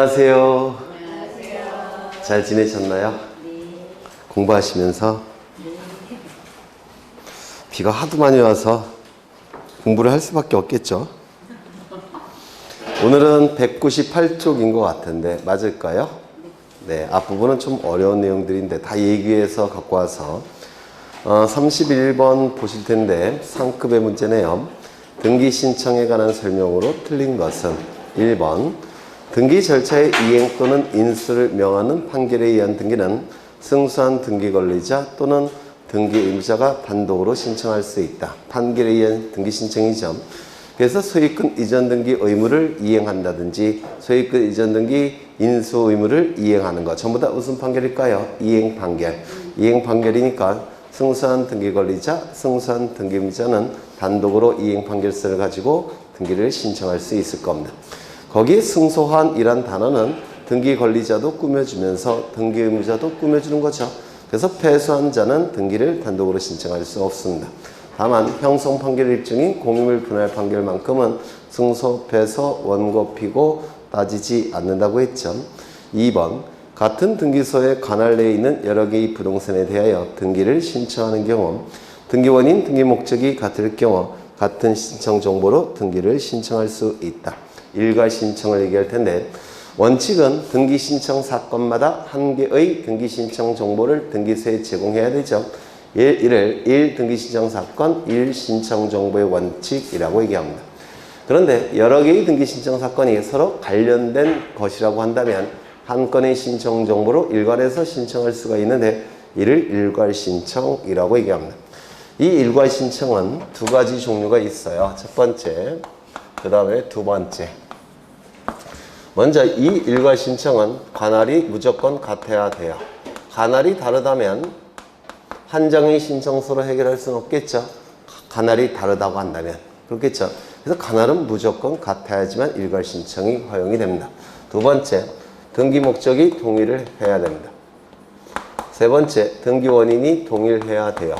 안녕하세요. 안녕하세요. 잘 지내셨나요? 네. 공부하시면서 비가 하도 많이 와서 공부를 할 수밖에 없겠죠. 오늘은 198쪽인 것 같은데 맞을까요? 네, 앞부분은 좀 어려운 내용들인데 다 얘기해서 갖고 와서 31번 보실 텐데 상급의 문제네요. 등기 신청에 관한 설명으로 틀린 것은 1번 등기 절차의 이행 또는 인수를 명하는 판결에 의한 등기는 승소한 등기 권리자 또는 등기 의무자가 단독으로 신청할 수 있다. 판결에 의한 등기 신청이죠. 그래서 소유권 이전 등기 의무를 이행한다든지 소유권 이전 등기 인수 의무를 이행하는 것 전부 다 무슨 판결일까요? 이행 판결. 이행 판결이니까 승소한 등기 권리자, 승소한 등기 의무자는 단독으로 이행 판결서를 가지고 등기를 신청할 수 있을 겁니다. 거기 승소한이란 단어는 등기 권리자도 꾸며주면서 등기 의무자도 꾸며주는 거죠. 그래서 패소한 자는 등기를 단독으로 신청할 수 없습니다. 다만 형성 판결 일종인 공유물 분할 판결만큼은 승소, 패소, 원고, 피고 따지지 않는다고 했죠. 2번 같은 등기소의 관할 내에 있는 여러 개의 부동산에 대하여 등기를 신청하는 경우 등기원인, 등기 목적이 같을 경우 같은 신청 정보로 등기를 신청할 수 있다. 일괄 신청을 얘기할 텐데 원칙은 등기 신청 사건마다 한 개의 등기 신청 정보를 등기소에 제공해야 되죠. 이를 1 등기 신청 사건, 1 신청 정보의 원칙이라고 얘기합니다. 그런데 여러 개의 등기 신청 사건이 서로 관련된 것이라고 한다면 한 건의 신청 정보로 일괄해서 신청할 수가 있는데 이를 일괄 신청이라고 얘기합니다. 이 일괄 신청은 두 가지 종류가 있어요. 첫 번째, 그 다음에 두 번째. 먼저 이 일괄 신청은 관할이 무조건 같아야 돼요. 관할이 다르다면 한 장의 신청서로 해결할 수는 없겠죠. 관할이 다르다고 한다면 그렇겠죠. 그래서 관할은 무조건 같아야지만 일괄 신청이 허용이 됩니다. 두 번째, 등기 목적이 동일을 해야 됩니다. 세 번째, 등기 원인이 동일해야 돼요.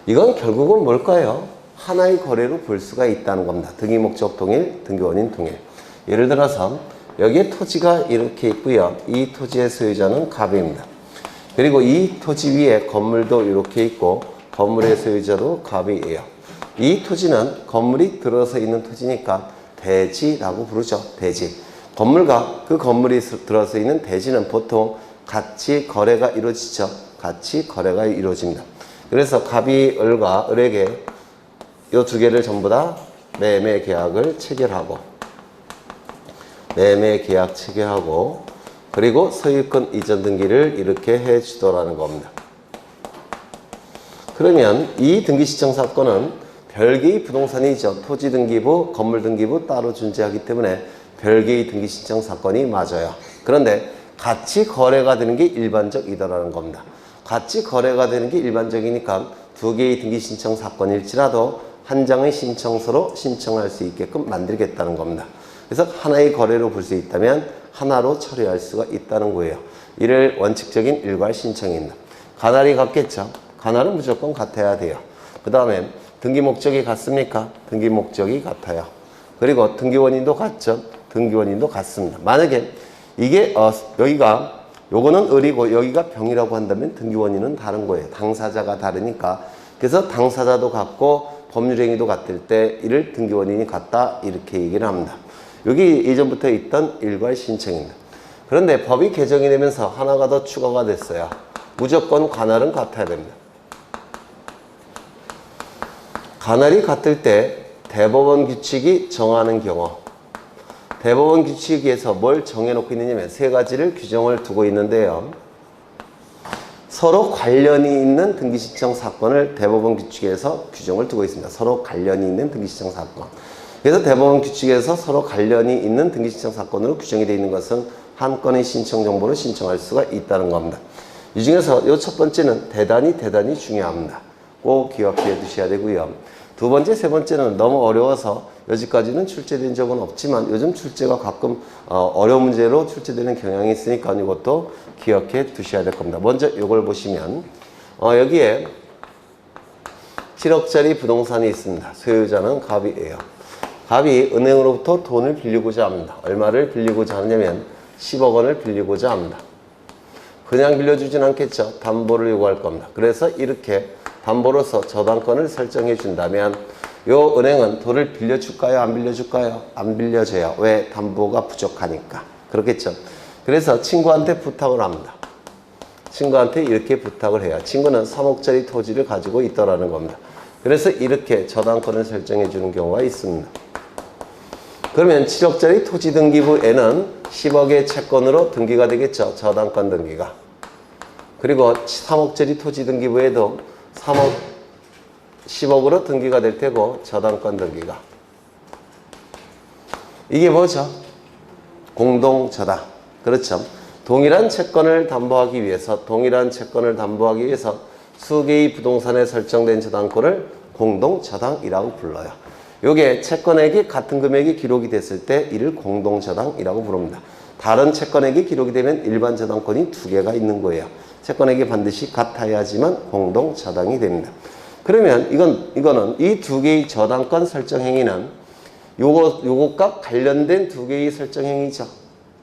이건 결국은 뭘까요? 하나의 거래로 볼 수가 있다는 겁니다. 등기 목적 동일, 등기 원인 동일. 예를 들어서 여기에 토지가 이렇게 있고요. 이 토지의 소유자는 갑입니다. 그리고 이 토지 위에 건물도 이렇게 있고 건물의 소유자도 갑이에요. 이 토지는 건물이 들어서 있는 토지니까 대지라고 부르죠. 대지. 건물과 그 건물이 들어서 있는 대지는 보통 같이 거래가 이루어지죠. 같이 거래가 이루어집니다. 그래서 갑이 을과 을에게 이 두 개를 전부 다 매매 계약을 체결하고 매매 계약 체결하고 그리고 소유권 이전 등기를 이렇게 해주더라는 겁니다. 그러면 이 등기 신청 사건은 별개의 부동산이죠. 토지 등기부, 건물 등기부 따로 존재하기 때문에 별개의 등기 신청 사건이 맞아요. 그런데 같이 거래가 되는 게 일반적이다라는 겁니다. 같이 거래가 되는 게 일반적이니까 두 개의 등기 신청 사건일지라도 한 장의 신청서로 신청할 수 있게끔 만들겠다는 겁니다. 그래서 하나의 거래로 볼 수 있다면 하나로 처리할 수가 있다는 거예요. 이를 원칙적인 일괄 신청입니다. 관할이 같겠죠. 관할은 무조건 같아야 돼요. 그 다음에 등기 목적이 같습니까? 등기 목적이 같아요. 그리고 등기 원인도 같죠. 등기 원인도 같습니다. 만약에 이게 여기가 요거는 을이고 여기가 병이라고 한다면 등기 원인은 다른 거예요. 당사자가 다르니까. 그래서 당사자도 같고 법률행위도 같을 때 이를 등기 원인이 같다 이렇게 얘기를 합니다. 여기 이전부터 있던 일괄 신청입니다. 그런데 법이 개정이 되면서 하나가 더 추가가 됐어요. 무조건 관할은 같아야 됩니다. 관할이 같을 때 대법원 규칙이 정하는 경우 대법원 규칙에서 뭘 정해놓고 있느냐면 세 가지를 규정을 두고 있는데요. 서로 관련이 있는 등기신청 사건을 대법원 규칙에서 규정을 두고 있습니다. 서로 관련이 있는 등기신청 사건. 그래서 대법원 규칙에서 서로 관련이 있는 등기신청 사건으로 규정이 되어 있는 것은 한 건의 신청 정보를 신청할 수가 있다는 겁니다. 이 중에서 이 첫 번째는 대단히 중요합니다. 꼭 기억해 두셔야 되고요. 두 번째, 세 번째는 너무 어려워서 여지까지는 출제된 적은 없지만 요즘 출제가 가끔 어려운 문제로 출제되는 경향이 있으니까 이것도 기억해 두셔야 될 겁니다. 먼저 이걸 보시면 여기에 7억짜리 부동산이 있습니다. 소유자는 갑이에요. 갑이 은행으로부터 돈을 빌리고자 합니다. 얼마를 빌리고자 하냐면 10억 원을 빌리고자 합니다. 그냥 빌려주진 않겠죠. 담보를 요구할 겁니다. 그래서 이렇게 담보로서 저당권을 설정해 준다면 요 은행은 돈을 빌려줄까요? 안 빌려줄까요? 안 빌려줘요. 왜? 담보가 부족하니까. 그렇겠죠. 그래서 친구한테 부탁을 합니다. 친구한테 이렇게 부탁을 해요. 친구는 3억짜리 토지를 가지고 있더라는 겁니다. 그래서 이렇게 저당권을 설정해 주는 경우가 있습니다. 그러면 7억짜리 토지 등기부에는 10억의 채권으로 등기가 되겠죠. 저당권 등기가. 그리고 3억짜리 토지 등기부에도 10억으로 등기가 될 테고 저당권 등기가. 이게 뭐죠? 공동저당. 그렇죠. 동일한 채권을 담보하기 위해서 수개의 부동산에 설정된 저당권을 공동저당이라고 불러요. 요게 채권액이 같은 금액이 기록이 됐을 때 이를 공동저당이라고 부릅니다. 다른 채권액이 기록이 되면 일반 저당권이 두 개가 있는 거예요. 채권액이 반드시 같아야지만 공동저당이 됩니다. 그러면 이거는 이 두 개의 저당권 설정 행위는 요것과 관련된 두 개의 설정 행위죠.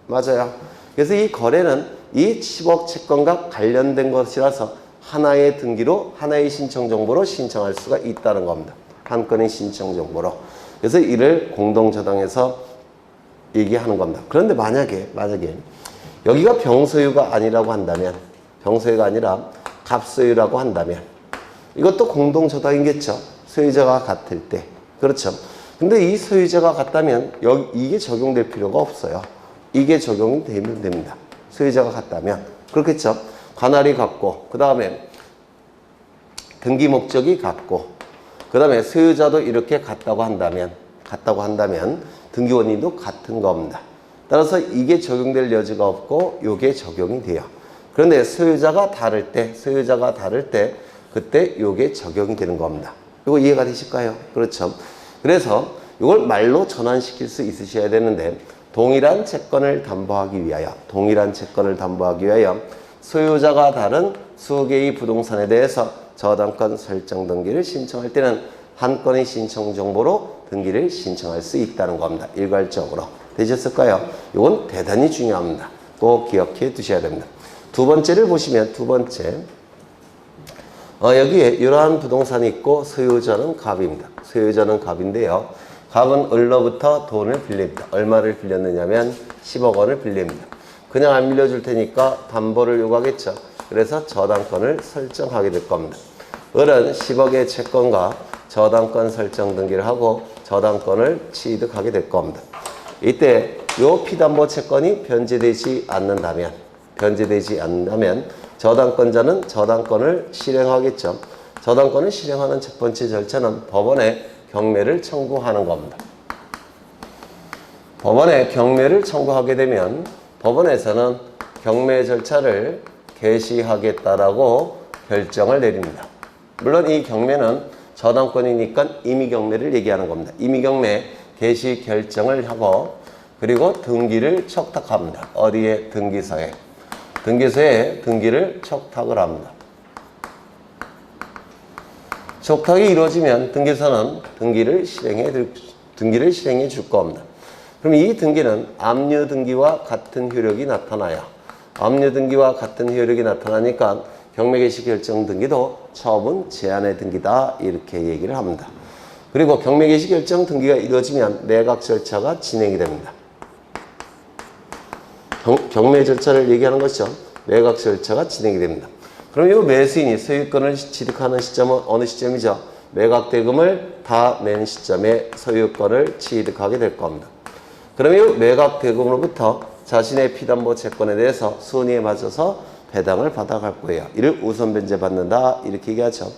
맞아요. 그래서 이 거래는 이 10억 채권과 관련된 것이라서 하나의 등기로 하나의 신청 정보로 신청할 수가 있다는 겁니다. 한 건의 신청 정보로. 그래서 이를 공동저당에서 얘기하는 겁니다. 그런데 만약에 여기가 병소유가 아니라고 한다면, 병소유가 아니라 갑소유라고 한다면 이것도 공동저당이겠죠. 소유자가 같을 때. 그렇죠. 근데 이 소유자가 같다면 이게 적용될 필요가 없어요. 이게 적용이 되면 됩니다. 소유자가 같다면. 그렇겠죠. 관할이 같고, 그 다음에 등기 목적이 같고, 그 다음에 소유자도 이렇게 같다고 한다면 등기 원인도 같은 겁니다. 따라서 이게 적용될 여지가 없고 요게 적용이 돼요. 그런데 소유자가 다를 때 그때 요게 적용이 되는 겁니다. 이거 이해가 되실까요? 그렇죠. 그래서 이걸 말로 전환시킬 수 있으셔야 되는데 동일한 채권을 담보하기 위하여 소유자가 다른 수개의 부동산에 대해서 저당권 설정 등기를 신청할 때는 한 건의 신청 정보로 등기를 신청할 수 있다는 겁니다. 일괄적으로. 되셨을까요? 이건 대단히 중요합니다. 꼭 기억해 두셔야 됩니다. 두 번째를 보시면 여기에 이러한 부동산이 있고 소유자는 갑입니다. 소유자는 갑인데요. 갑은 을로부터 돈을 빌립니다. 얼마를 빌렸느냐면 10억 원을 빌립니다. 그냥 안 빌려줄 테니까 담보를 요구하겠죠. 그래서 저당권을 설정하게 될 겁니다. 을은 10억의 채권과 저당권 설정 등기를 하고 저당권을 취득하게 될 겁니다. 이때 요 피담보 채권이 변제되지 않는다면 저당권자는 저당권을 실행하겠죠. 저당권을 실행하는 첫 번째 절차는 법원에 경매를 청구하는 겁니다. 법원에 경매를 청구하게 되면 법원에서는 경매 절차를 개시하겠다라고 결정을 내립니다. 물론 이 경매는 저당권이니까 임의경매를 얘기하는 겁니다. 임의경매 개시 결정을 하고 그리고 등기를 촉탁합니다. 어디에? 등기소에. 등기소에 등기를 촉탁을 합니다. 촉탁이 이루어지면 등기소는 등기를 실행해 줄 겁니다. 그럼 이 등기는 압류 등기와 같은 효력이 나타나요. 압류 등기와 같은 효력이 나타나니까 경매 개시 결정 등기도 처분 제한의 등기다 이렇게 얘기를 합니다. 그리고 경매 개시 결정 등기가 이루어지면 매각 절차가 진행이 됩니다. 경매 절차를 얘기하는 것이죠. 매각 절차가 진행이 됩니다. 그럼 이 매수인이 소유권을 취득하는 시점은 어느 시점이죠? 매각 대금을 다 낸 시점에 소유권을 취득하게 될 겁니다. 그럼 이 매각 대금으로부터 자신의 피담보 채권에 대해서 순위에 맞춰서 배당을 받아갈 거예요. 이를 우선 변제받는다 이렇게 얘기하죠.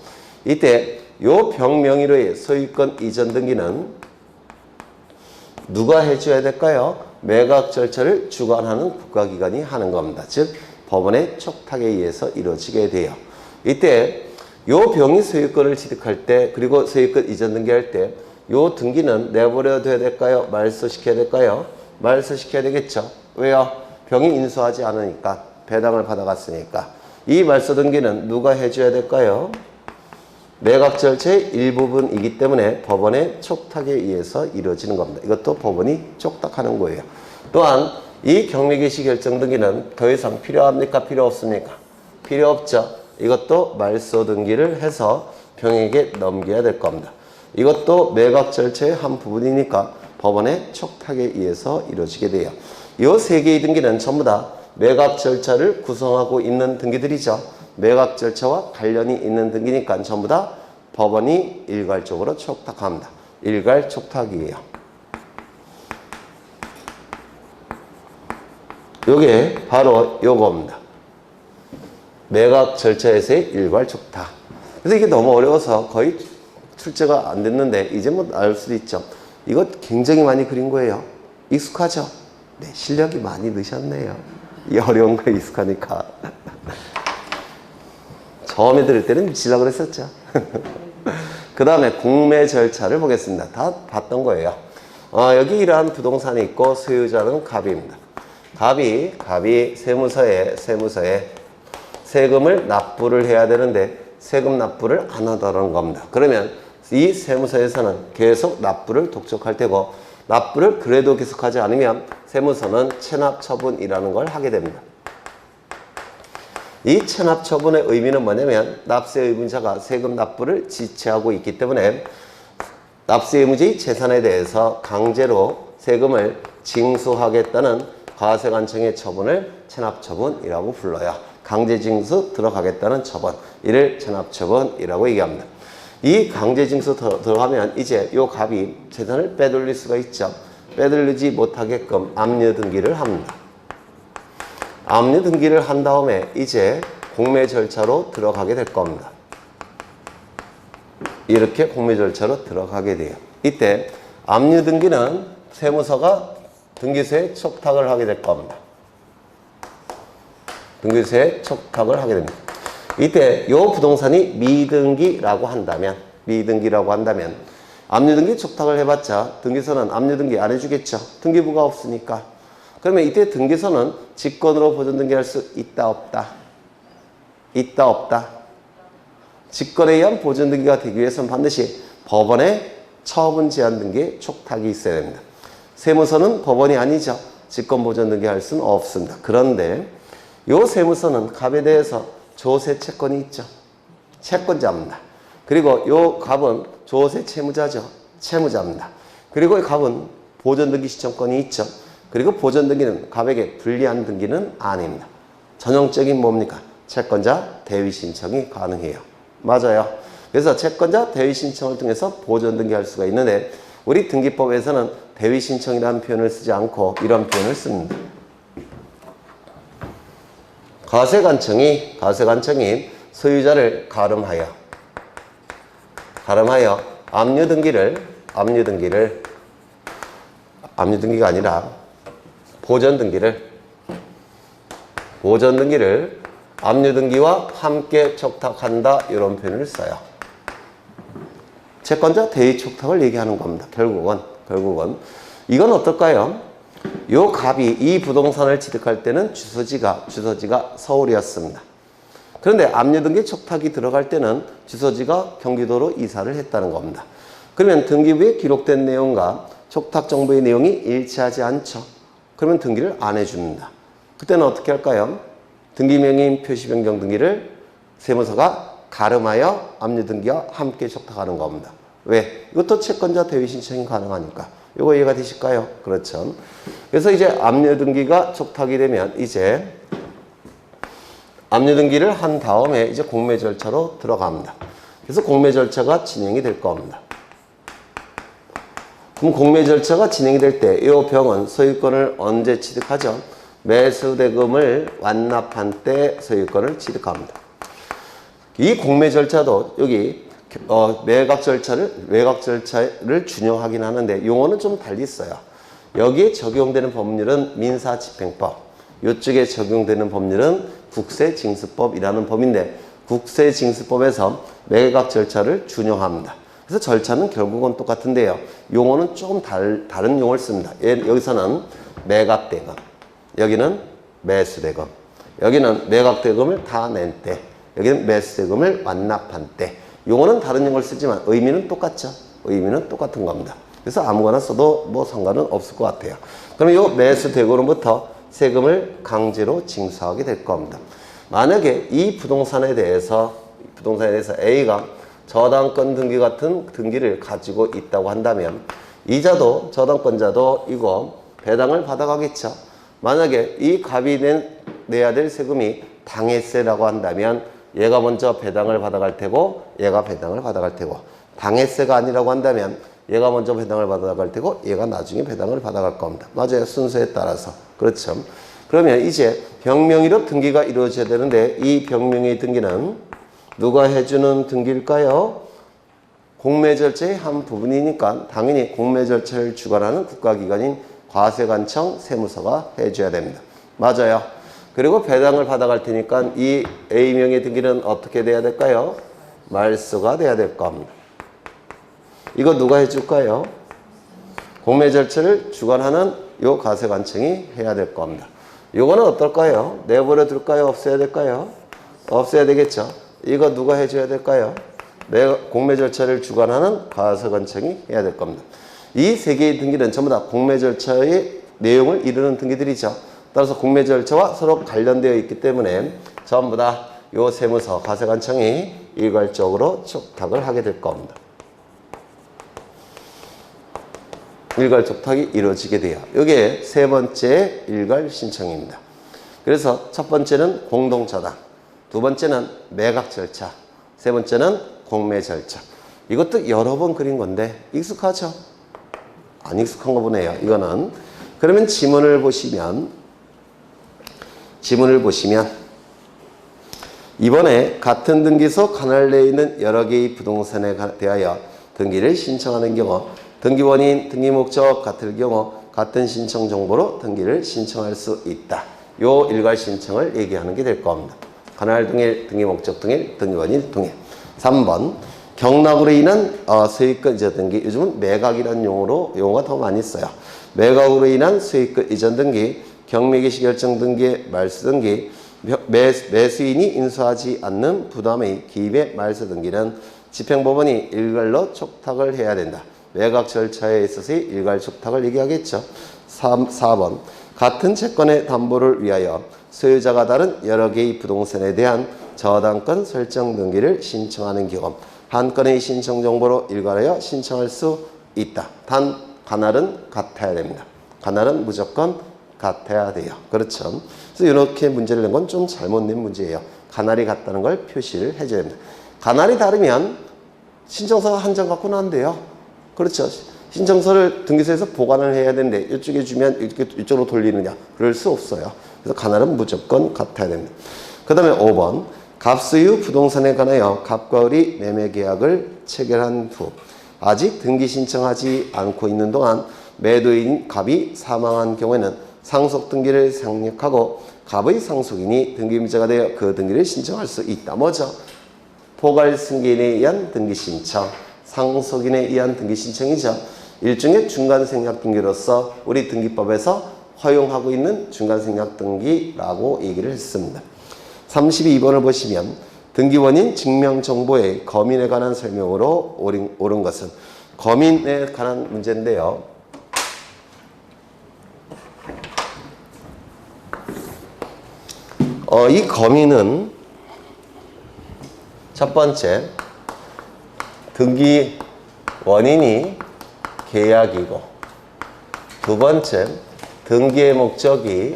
이때 요 병명의로의 소유권 이전 등기는 누가 해줘야 될까요? 매각 절차를 주관하는 국가기관이 하는 겁니다. 즉 법원의 촉탁에 의해서 이루어지게 돼요. 이때 요 병이 소유권을 취득할 때 그리고 소유권 이전 등기할 때 요 등기는 내버려 둬야 될까요? 말소시켜야 될까요? 말소시켜야 되겠죠. 왜요? 병이 인수하지 않으니까 배당을 받아갔으니까. 이 말소 등기는 누가 해줘야 될까요? 매각 절차의 일부분이기 때문에 법원의 촉탁에 의해서 이루어지는 겁니다. 이것도 법원이 촉탁하는 거예요. 또한 이 경매개시 결정 등기는 더 이상 필요합니까? 필요 없습니까? 필요 없죠. 이것도 말소 등기를 해서 병에게 넘겨야 될 겁니다. 이것도 매각 절차의 한 부분이니까 법원의 촉탁에 의해서 이루어지게 돼요. 이 세 개의 등기는 전부 다 매각 절차를 구성하고 있는 등기들이죠. 매각 절차와 관련이 있는 등기니까 전부 다 법원이 일괄적으로 촉탁합니다. 일괄 촉탁이에요. 요게 바로 요겁니다. 매각 절차에서의 일괄 촉탁. 그래서 이게 너무 어려워서 거의 출제가 안 됐는데 이제 뭐 알 수도 있죠. 이거 굉장히 많이 그린 거예요. 익숙하죠? 네, 실력이 많이 느셨네요. 이 어려운 거에 익숙하니까. 처음에 들을 때는 미치려고 그랬었죠. 그 다음에 공매 절차를 보겠습니다. 다 봤던 거예요. 여기 이러한 부동산이 있고 소유자는 갑입니다. 갑이 세무서에 세금을 납부를 해야 되는데 세금 납부를 안 하더라는 겁니다. 그러면 이 세무서에서는 계속 납부를 독촉할 테고 납부를 그래도 계속하지 않으면 세무서는 체납 처분이라는 걸 하게 됩니다. 이 체납 처분의 의미는 뭐냐면 납세 의무자가 세금 납부를 지체하고 있기 때문에 납세 의무자의 재산에 대해서 강제로 세금을 징수하겠다는 과세관청의 처분을 체납 처분이라고 불러요. 강제 징수 들어가겠다는 처분, 이를 체납 처분이라고 얘기합니다. 이 강제 징수 들어가면 이제 요 갑이 재산을 빼돌릴 수가 있죠. 빼돌리지 못하게끔 압류 등기를 합니다. 압류 등기를 한 다음에 이제 공매 절차로 들어가게 될 겁니다. 이렇게 공매 절차로 들어가게 돼요. 이때 압류 등기는 세무서가 등기소에 촉탁을 하게 될 겁니다. 등기소에 촉탁을 하게 됩니다. 이때 이 부동산이 미등기라고 한다면 압류등기 촉탁을 해봤자 등기소는 압류등기 안 해주겠죠. 등기부가 없으니까. 그러면 이때 등기소는 직권으로 보존등기할 수 있다 없다? 있다 없다? 직권에 의한 보존등기가 되기 위해서는 반드시 법원의 처분제한등기에 촉탁이 있어야 됩니다. 세무서는 법원이 아니죠. 직권보존등기 할 수는 없습니다. 그런데 이 세무서는 갑에 대해서 조세 채권이 있죠. 채권자입니다. 그리고 이 갑은 조세 채무자죠. 채무자입니다. 그리고 이 갑은 보존등기 신청권이 있죠. 그리고 보존등기는 갑에게 불리한 등기는 아닙니다. 전형적인 뭡니까? 채권자 대위 신청이 가능해요. 맞아요. 그래서 채권자 대위 신청을 통해서 보존등기 할 수가 있는데 우리 등기법에서는 대위 신청이라는 표현을 쓰지 않고 이런 표현을 씁니다. 과세관청이 소유자를 가름하여 압류등기가 아니라 보존등기를 압류등기와 함께 촉탁한다 이런 표현을 써요. 채권자 대위 촉탁을 얘기하는 겁니다. 결국은 이건 어떨까요? 요 갑이 이 부동산을 취득할 때는 주소지가 서울이었습니다. 그런데 압류등기 촉탁이 들어갈 때는 주소지가 경기도로 이사를 했다는 겁니다. 그러면 등기부에 기록된 내용과 촉탁 정보의 내용이 일치하지 않죠. 그러면 등기를 안 해줍니다. 그때는 어떻게 할까요? 등기명의인 표시변경 등기를 세무서가 가름하여 압류등기와 함께 촉탁하는 겁니다. 왜? 이것도 채권자 대위 신청이 가능하니까. 이거 이해가 되실까요? 그렇죠. 그래서 이제 압류등기가 촉탁이 되면 이제 압류등기를 한 다음에 이제 공매 절차로 들어갑니다. 그래서 공매 절차가 진행이 될 겁니다. 그럼 공매 절차가 진행이 될 때 이 병은 소유권을 언제 취득하죠? 매수대금을 완납한 때 소유권을 취득합니다. 이 공매 절차도 여기 매각 절차를 준용하긴 하는데 용어는 좀 달리 있어요. 여기에 적용되는 법률은 민사집행법, 이쪽에 적용되는 법률은 국세징수법이라는 법인데 국세징수법에서 매각 절차를 준용합니다. 그래서 절차는 결국은 똑같은데요. 용어는 조금 다른 용어를 씁니다. 여기서는 매각대금, 여기는 매수대금, 여기는 매각대금을 다 낸 때, 여기는 매수대금을 완납한 때 용어는 다른 용어를 쓰지만 의미는 똑같죠. 의미는 똑같은 겁니다. 그래서 아무거나 써도 뭐 상관은 없을 것 같아요. 그럼 요 매수 대고로부터 세금을 강제로 징수하게 될 겁니다. 만약에 이 부동산에 대해서 A가 저당권 등기 같은 등기를 가지고 있다고 한다면 이자도 저당권자도 이거 배당을 받아가겠죠. 만약에 이 갑이 내야 될 세금이 당해세라고 한다면 얘가 먼저 배당을 받아갈 테고 얘가 배당을 받아갈 테고, 당해세가 아니라고 한다면 얘가 먼저 배당을 받아갈 테고 얘가 나중에 배당을 받아갈 겁니다. 맞아요. 순서에 따라서. 그렇죠. 그러면 이제 병명의로 등기가 이루어져야 되는데 이 병명의 등기는 누가 해주는 등기일까요? 공매 절차의 한 부분이니까 당연히 공매 절차를 주관하는 국가기관인 과세관청 세무서가 해줘야 됩니다. 맞아요. 그리고 배당을 받아갈 테니까 이 A명의 등기는 어떻게 돼야 될까요? 말소가 돼야 될 겁니다. 이거 누가 해줄까요? 공매 절차를 주관하는 요 과세관청이 해야 될 겁니다. 요거는 어떨까요? 내버려 둘까요? 없애야 될까요? 없애야 되겠죠. 이거 누가 해줘야 될까요? 공매 절차를 주관하는 과세관청이 해야 될 겁니다. 이 세 개의 등기는 전부 다 공매 절차의 내용을 이루는 등기들이죠. 따라서 공매 절차와 서로 관련되어 있기 때문에 전부 다 요 세무서 과세관청이 일괄적으로 촉탁을 하게 될 겁니다. 일괄 촉탁이 이루어지게 돼요. 이게 세 번째 일괄 신청입니다. 그래서 첫 번째는 공동저당, 두 번째는 매각 절차, 세 번째는 공매 절차. 이것도 여러 번 그린 건데 익숙하죠? 안 익숙한 거 보네요. 이거는. 그러면 지문을 보시면 이번에 같은 등기소 관할 내에 있는 여러 개의 부동산에 대하여 등기를 신청하는 경우 등기원인, 등기 목적 같을 경우 같은 신청 정보로 등기를 신청할 수 있다. 요 일괄 신청을 얘기하는 게 될 겁니다. 관할 동일, 등기 목적 동일, 등기원인 동일. 3번 경락으로 인한 수익권 이전 등기. 요즘은 매각이라는 용어가 더 많이 써요. 매각으로 인한 수익권 이전 등기, 경매개시 결정 등기, 말소 등기, 매수인이 인수하지 않는 부담의 기입의 말소 등기는 집행법원이 일괄로 촉탁을 해야 된다. 매각 절차에 있어서의 일괄 촉탁을 얘기하겠죠. 4번 같은 채권의 담보를 위하여 소유자가 다른 여러 개의 부동산에 대한 저당권 설정 등기를 신청하는 경우 한 건의 신청 정보로 일괄하여 신청할 수 있다. 단 관할은 같아야 됩니다. 관할은 무조건 같아야 돼요. 그렇죠. 그래서 이렇게 문제를 낸 건 좀 잘못 낸 문제예요. 관할이 같다는 걸 표시를 해줘야 됩니다. 관할이 다르면 신청서가 한 장 갖고는 안 돼요. 그렇죠. 신청서를 등기소에서 보관을 해야 되는데 이쪽에 주면 이쪽으로 돌리느냐. 그럴 수 없어요. 그래서 관할은 무조건 같아야 됩니다. 그 다음에 5번 갑소유 부동산에 관하여 갑과 을이 매매계약을 체결한 후 아직 등기 신청하지 않고 있는 동안 매도인 갑이 사망한 경우에는 상속 등기를 상력하고 갑의 상속인이 등기임자가 되어 그 등기를 신청할 수 있다. 뭐죠? 포괄 승계인에 의한 등기 신청, 상속인에 의한 등기 신청이죠. 일종의 중간 생략 등기로서 우리 등기법에서 허용하고 있는 중간 생략 등기라고 얘기를 했습니다. 32번을 보시면 등기원인 증명정보의 거민에 관한 설명으로 옳은 것은 거민에 관한 문제인데요. 이 거민은 첫 번째 등기 원인이 계약이고 두 번째 등기의 목적이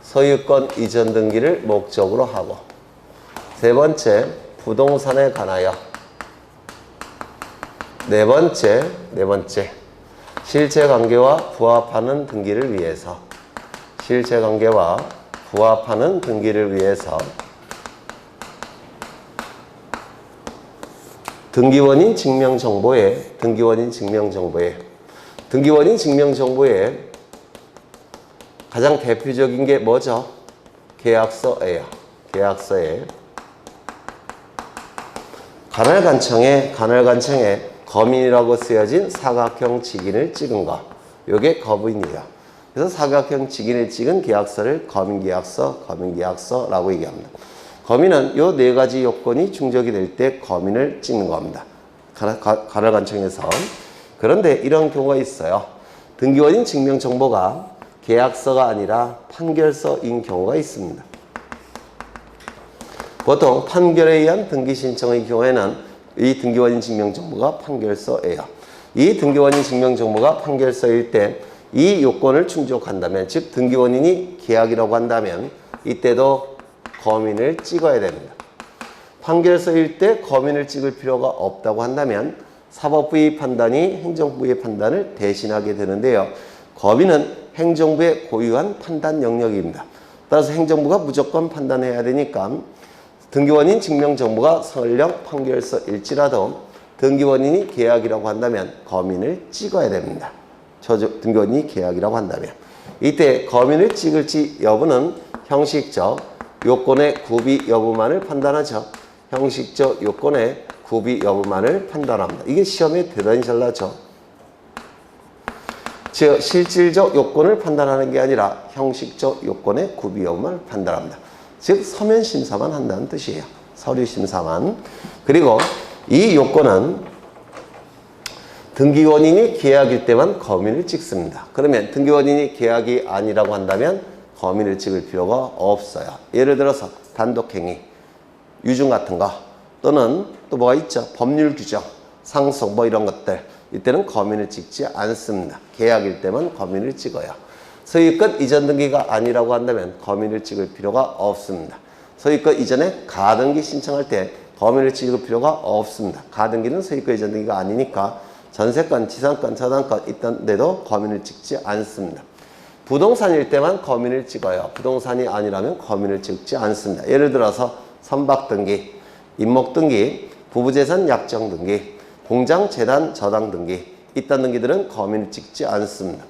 소유권 이전 등기를 목적으로 하고 세 번째 부동산에 관하여 네 번째 실체관계와 부합하는 등기를 위해서 등기원인 증명정보에 가장 대표적인 게 뭐죠? 계약서예요. 계약서에 관할관청에 거민이라고 쓰여진 사각형 직인을 찍은 거. 요게 거민이에요. 그래서 사각형 직인을 찍은 계약서를 거민계약서라고 얘기합니다. 거민은 요 네 가지 요건이 충족이 될 때 거민을 찍는 겁니다. 가랄관청에서. 그런데 이런 경우가 있어요. 등기원인 증명정보가 계약서가 아니라 판결서인 경우가 있습니다. 보통 판결에 의한 등기 신청의 경우에는 이 등기원인 증명정보가 판결서예요. 이 등기원인 증명정보가 판결서일 때 이 요건을 충족한다면, 즉 등기원인이 계약이라고 한다면 이때도 거민을 찍어야 됩니다. 판결서일 때 거민을 찍을 필요가 없다고 한다면 사법부의 판단이 행정부의 판단을 대신하게 되는데요. 거민은 행정부의 고유한 판단 영역입니다. 따라서 행정부가 무조건 판단해야 되니까 등기원인 증명정보가 서울형 판결서일지라도 등기원인이 계약이라고 한다면 거민을 찍어야 됩니다. 등기원인이 계약이라고 한다면. 이때 거민을 찍을지 여부는 형식적 요건의 구비 여부만을 판단하죠. 형식적 요건의 구비 여부만을 판단합니다. 이게 시험에 대단히 잘 나죠. 즉 실질적 요건을 판단하는 게 아니라 형식적 요건의 구비 여부만을 판단합니다. 즉 서면 심사만 한다는 뜻이에요. 서류 심사만. 그리고 이 요건은 등기원인이 계약일 때만 거민을 찍습니다. 그러면 등기원인이 계약이 아니라고 한다면 거민을 찍을 필요가 없어요. 예를 들어서 단독행위, 유증 같은 거, 또는 또 뭐가 있죠? 법률 규정, 상속 뭐 이런 것들, 이때는 거민을 찍지 않습니다. 계약일 때만 거민을 찍어요. 소유권 이전 등기가 아니라고 한다면 거민을 찍을 필요가 없습니다. 소유권 이전에 가등기 신청할 때 거민을 찍을 필요가 없습니다. 가등기는 소유권 이전 등기가 아니니까 전세권, 지상권, 저당권 있던데도 거민을 찍지 않습니다. 부동산일 때만 거민을 찍어요. 부동산이 아니라면 거민을 찍지 않습니다. 예를 들어서 선박등기, 임목등기, 부부재산 약정등기, 공장, 재단, 저당 등기, 이딴 등기들은 거민을 찍지 않습니다.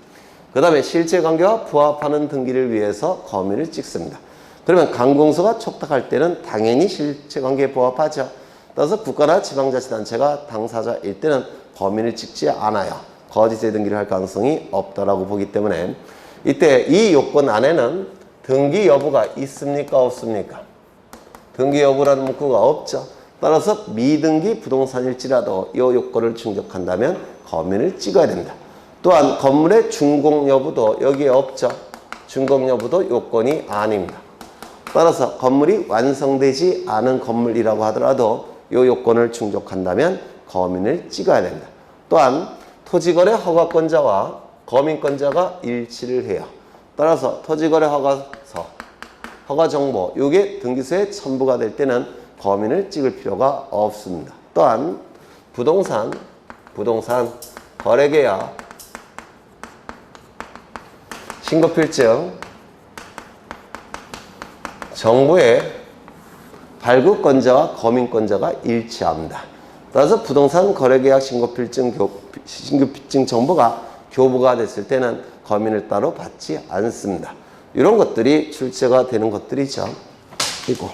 그 다음에 실체관계와 부합하는 등기를 위해서 거민을 찍습니다. 그러면 강공소가 촉탁할 때는 당연히 실체관계에 부합하죠. 따라서 국가나 지방자치단체가 당사자일 때는 거민을 찍지 않아요. 거짓의 등기를 할 가능성이 없다라고 보기 때문에 이때 이 요건 안에는 등기 여부가 있습니까? 없습니까? 등기 여부라는 문구가 없죠. 따라서 미등기 부동산일지라도 이 요건을 충족한다면 거민을 찍어야 됩니다. 또한 건물의 준공 여부도 여기에 없죠. 준공 여부도 요건이 아닙니다. 따라서 건물이 완성되지 않은 건물이라고 하더라도 이 요건을 충족한다면 거민을 찍어야 됩니다. 또한 토지거래 허가권자와 거민권자가 일치를 해요. 따라서 토지거래 허가서, 허가정보, 이게 등기소에 첨부가 될 때는 거민을 찍을 필요가 없습니다. 또한 부동산 거래계약, 신고필증, 정부의 발급권자와 거민권자가 일치합니다. 따라서 부동산 거래계약 신고필증 정보가 교부가 됐을 때는 거민을 따로 받지 않습니다. 이런 것들이 출제가 되는 것들이죠. 그리고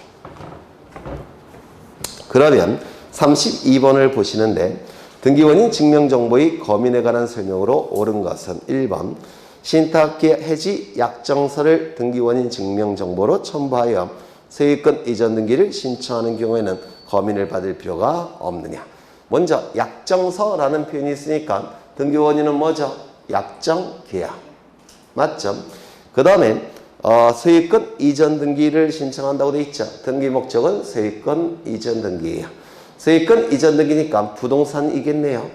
그러면 32번을 보시는데 등기원인 증명정보의 거민에 관한 설명으로 옳은 것은 1번 신탁 해지 약정서를 등기원인 증명정보로 첨부하여 소유권 이전 등기를 신청하는 경우에는 거민을 받을 필요가 없느냐. 먼저 약정서라는 표현이 있으니까 등기원인은 뭐죠? 약정계약. 맞죠? 그 다음에 소유권 이전 등기를 신청한다고 되어 있죠. 등기 목적은 소유권 이전 등기예요. 소유권 이전 등기니까 부동산이겠네요.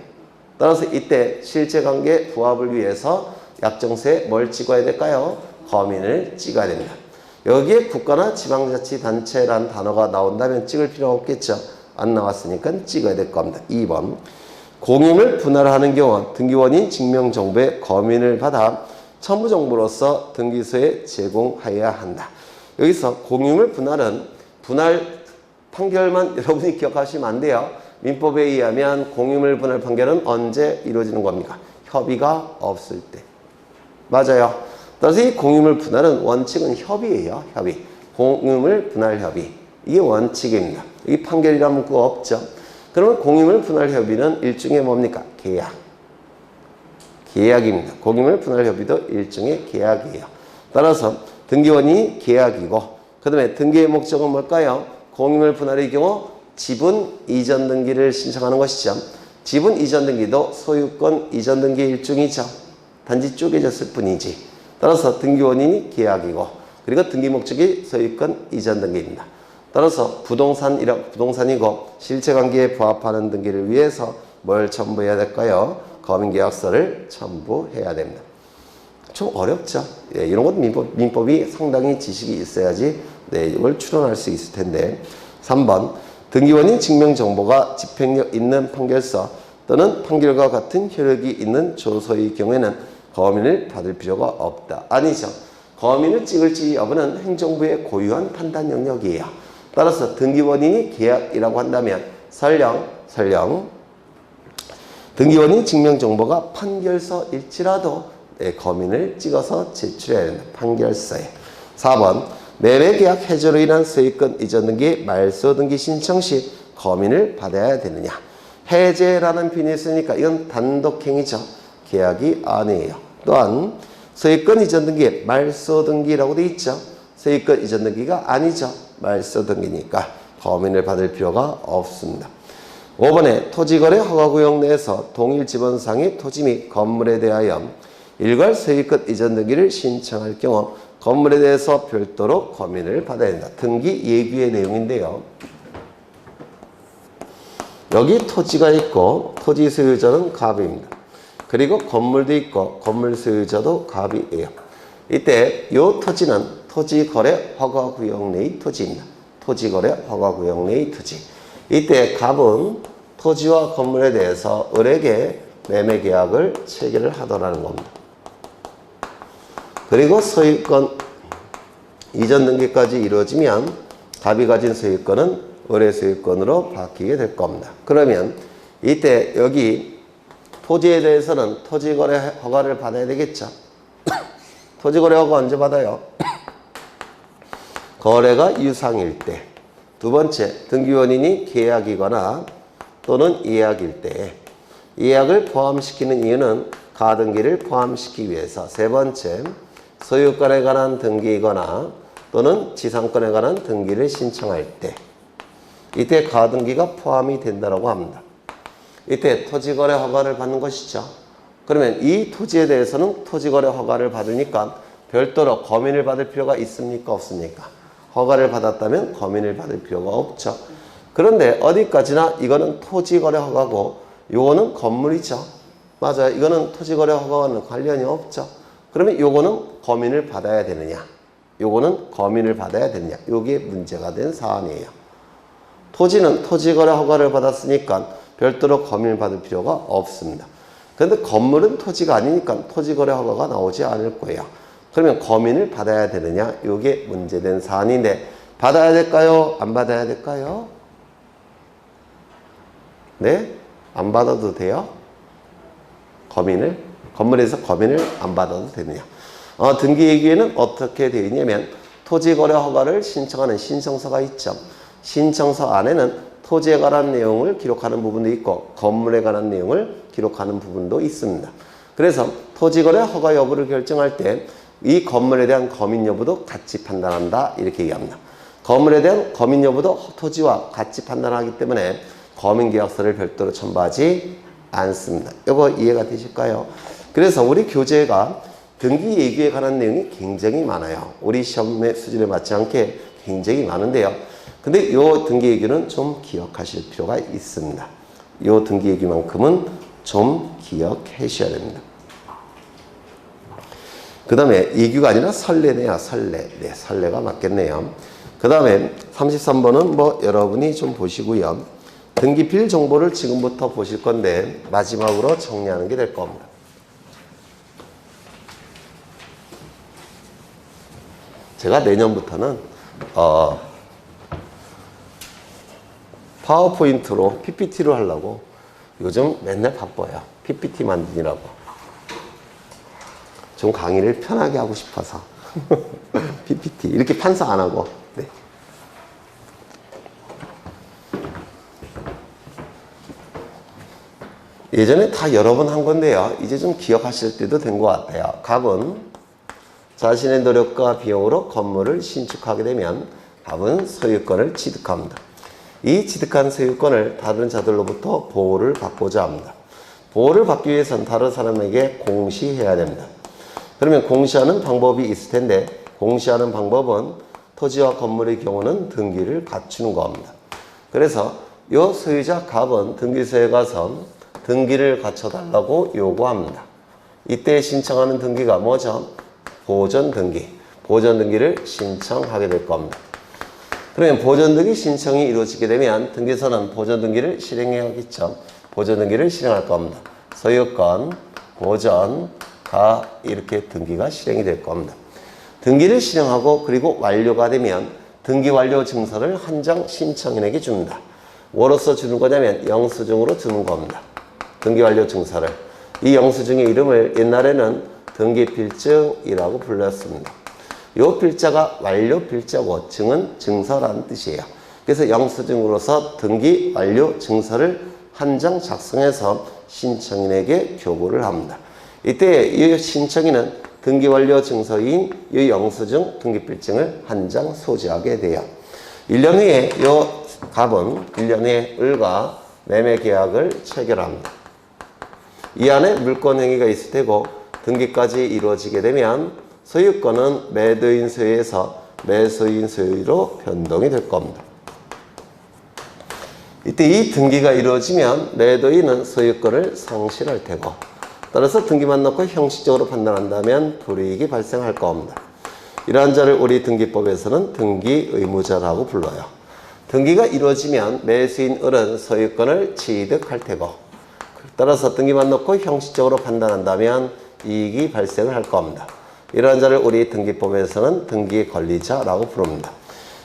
따라서 이때 실체관계 부합을 위해서 약정서에 뭘 찍어야 될까요? 거민을 찍어야 됩니다. 여기에 국가나 지방자치단체라는 단어가 나온다면 찍을 필요가 없겠죠. 안 나왔으니까 찍어야 될 겁니다. 2번 공유물 분할하는 경우 등기원인 증명정보의 거민을 받아 첨부정보로서 등기소에 제공하여야 한다. 여기서 공유물 분할은 분할 판결만 여러분이 기억하시면 안 돼요. 민법에 의하면 공유물 분할 판결은 언제 이루어지는 겁니까? 협의가 없을 때. 맞아요. 따라서 이 공유물 분할은 원칙은 협의예요. 협의. 공유물 분할 협의. 이게 원칙입니다. 이 판결이라는 문구가 없죠. 그러면 공유물 분할 협의는 일종의 뭡니까? 계약. 계약입니다. 공유물 분할 협의도 일종의 계약이에요. 따라서 등기원이 계약이고 그 다음에 등기의 목적은 뭘까요? 공유물 분할의 경우 지분 이전 등기를 신청하는 것이죠. 지분 이전 등기도 소유권 이전 등기의 일종이죠. 단지 쪼개졌을 뿐이지. 따라서 등기 원인이 계약이고, 그리고 등기 목적이 소유권 이전 등기입니다. 따라서 부동산이고 실체관계에 부합하는 등기를 위해서 뭘 첨부해야 될까요? 거민계약서를 첨부해야 됩니다. 좀 어렵죠? 예, 이런 것 민법이 상당히 지식이 있어야지 이걸 추론할 수 있을 텐데. 3번 등기원인 증명정보가 집행력 있는 판결서 또는 판결과 같은 효력이 있는 조서의 경우에는 거민을 받을 필요가 없다. 아니죠. 거민을 찍을지 여부는 행정부의 고유한 판단 영역이에요. 따라서 등기원인이 계약이라고 한다면 설령 등기원인 증명정보가 판결서일지라도 거민을 찍어서 제출해야 된다. 판결서에. 4번 매매계약 해지로 인한 소유권 이전 등기 말소 등기 신청 시 거민을 받아야 되느냐. 해제라는 표현이 있으니까 이건 단독행위죠. 계약이 아니에요. 또한 소유권 이전 등기 말소 등기라고 되어 있죠. 소유권 이전 등기가 아니죠. 말소 등기니까 거민을 받을 필요가 없습니다. 5번에 토지거래 허가구역 내에서 동일 지번상의 토지 및 건물에 대하여 일괄 소유권 이전 등기를 신청할 경우 건물에 대해서 별도로 거민을 받아야 된다. 등기 예규의 내용인데요. 여기 토지가 있고 토지 소유자는 갑입니다. 그리고 건물도 있고 건물 소유자도 갑이에요. 이때 이 토지는 토지거래 허가구역 내의 토지입니다. 토지거래 허가구역 내의 토지. 이때 갑은 토지와 건물에 대해서 을에게 매매계약을 체결을 하더라는 겁니다. 그리고 소유권 이전 등기까지 이루어지면 갑이 가진 소유권은 을의 소유권으로 바뀌게 될 겁니다. 그러면 이때 여기 토지에 대해서는 토지거래 허가를 받아야 되겠죠. 토지거래 허가 언제 받아요? 거래가 유상일 때. 두 번째, 등기원인이 계약이거나 또는 예약일 때. 예약을 포함시키는 이유는 가등기를 포함시키기 위해서. 세 번째, 소유권에 관한 등기이거나 또는 지상권에 관한 등기를 신청할 때. 이때 가등기가 포함이 된다고 합니다. 이때 토지거래 허가를 받는 것이죠. 그러면 이 토지에 대해서는 토지거래 허가를 받으니까 별도로 거민을 받을 필요가 있습니까? 없습니까? 허가를 받았다면 거민을 받을 필요가 없죠. 그런데 어디까지나 이거는 토지거래 허가고 요거는 건물이죠. 맞아요. 이거는 토지거래 허가와는 관련이 없죠. 그러면 요거는 거민을 받아야 되느냐? 요거는 거민을 받아야 되느냐? 요게 문제가 된 사안이에요. 토지는 토지거래 허가를 받았으니까 별도로 거민을 받을 필요가 없습니다. 그런데 건물은 토지가 아니니까 토지거래 허가가 나오지 않을 거예요. 그러면 거민을 받아야 되느냐? 요게 문제된 사안인데 받아야 될까요? 안 받아야 될까요? 네? 안 받아도 돼요? 건물에서 거민을 안 받아도 되느냐? 등기예규에는 어떻게 되어 있냐면 토지거래 허가를 신청하는 신청서가 있죠. 신청서 안에는 토지에 관한 내용을 기록하는 부분도 있고 건물에 관한 내용을 기록하는 부분도 있습니다. 그래서 토지거래 허가 여부를 결정할 때 이 건물에 대한 거민 여부도 같이 판단한다 이렇게 얘기합니다. 건물에 대한 거민 여부도 토지와 같이 판단하기 때문에 거민계약서를 별도로 첨부하지 않습니다. 이거 이해가 되실까요? 그래서 우리 교재가 등기예규에 관한 내용이 굉장히 많아요. 우리 시험의 수준에 맞지 않게 굉장히 많은데요. 근데 이 등기예규는 좀 기억하실 필요가 있습니다. 이 등기예규만큼은 좀 기억하셔야 됩니다. 그 다음에 예규가 아니라 설례네요. 설례. 네, 설례가 맞겠네요. 그 다음에 33번은 뭐 여러분이 좀 보시고요. 등기필 정보를 지금부터 보실 건데 마지막으로 정리하는 게 될 겁니다. 제가 내년부터는 파워포인트로 PPT로 하려고 요즘 맨날 바빠요. PPT 만드느라고. 좀 강의를 편하게 하고 싶어서 PPT 이렇게 판서 안 하고. 네. 예전에 다 여러 번 한 건데요. 이제 좀 기억하실 때도 된 것 같아요. 갑은 자신의 노력과 비용으로 건물을 신축하게 되면 갑은 소유권을 취득합니다. 이 취득한 소유권을 다른 자들로부터 보호를 받고자 합니다. 보호를 받기 위해서는 다른 사람에게 공시해야 됩니다. 그러면 공시하는 방법이 있을 텐데 공시하는 방법은 토지와 건물의 경우는 등기를 갖추는 겁니다. 그래서 이 소유자 갑은 등기소에 가서 등기를 갖춰달라고 요구합니다. 이때 신청하는 등기가 뭐죠? 보존등기. 보존등기를 신청하게 될 겁니다. 그러면 보존등기 신청이 이루어지게 되면 등기소는 보존등기를 실행해야겠죠. 보존등기를 실행할 겁니다. 소유권, 보존, 가 이렇게 등기가 실행이 될 겁니다. 등기를 실행하고 그리고 완료가 되면 등기 완료 증서를 한 장 신청인에게 줍니다. 뭐로서 주는 거냐면 영수증으로 주는 겁니다. 등기 완료 증서를. 이 영수증의 이름을 옛날에는 등기필증이라고 불렀습니다. 이 필자가 완료 필자고 증은 증서라는 뜻이에요. 그래서 영수증으로서 등기 완료 증서를 한 장 작성해서 신청인에게 교부를 합니다. 이때 이 신청인은 등기 완료 증서인 이 영수증 등기필증을 한 장 소지하게 돼요. 1년 후에 이 갑은 1년 후에 을과 매매 계약을 체결합니다. 이 안에 물권 행위가 있을 테고 등기까지 이루어지게 되면 소유권은 매도인 소유에서 매수인 소유로 변동이 될 겁니다. 이때 이 등기가 이루어지면 매도인은 소유권을 상실할 테고 따라서 등기만 놓고 형식적으로 판단한다면 불이익이 발생할 겁니다. 이러한 자를 우리 등기법에서는 등기 의무자라고 불러요. 등기가 이루어지면 매수인 을은 소유권을 취득할 테고 따라서 등기만 놓고 형식적으로 판단한다면 이익이 발생을 할 겁니다. 이러한 자를 우리 등기법에서는 등기 권리자라고 부릅니다.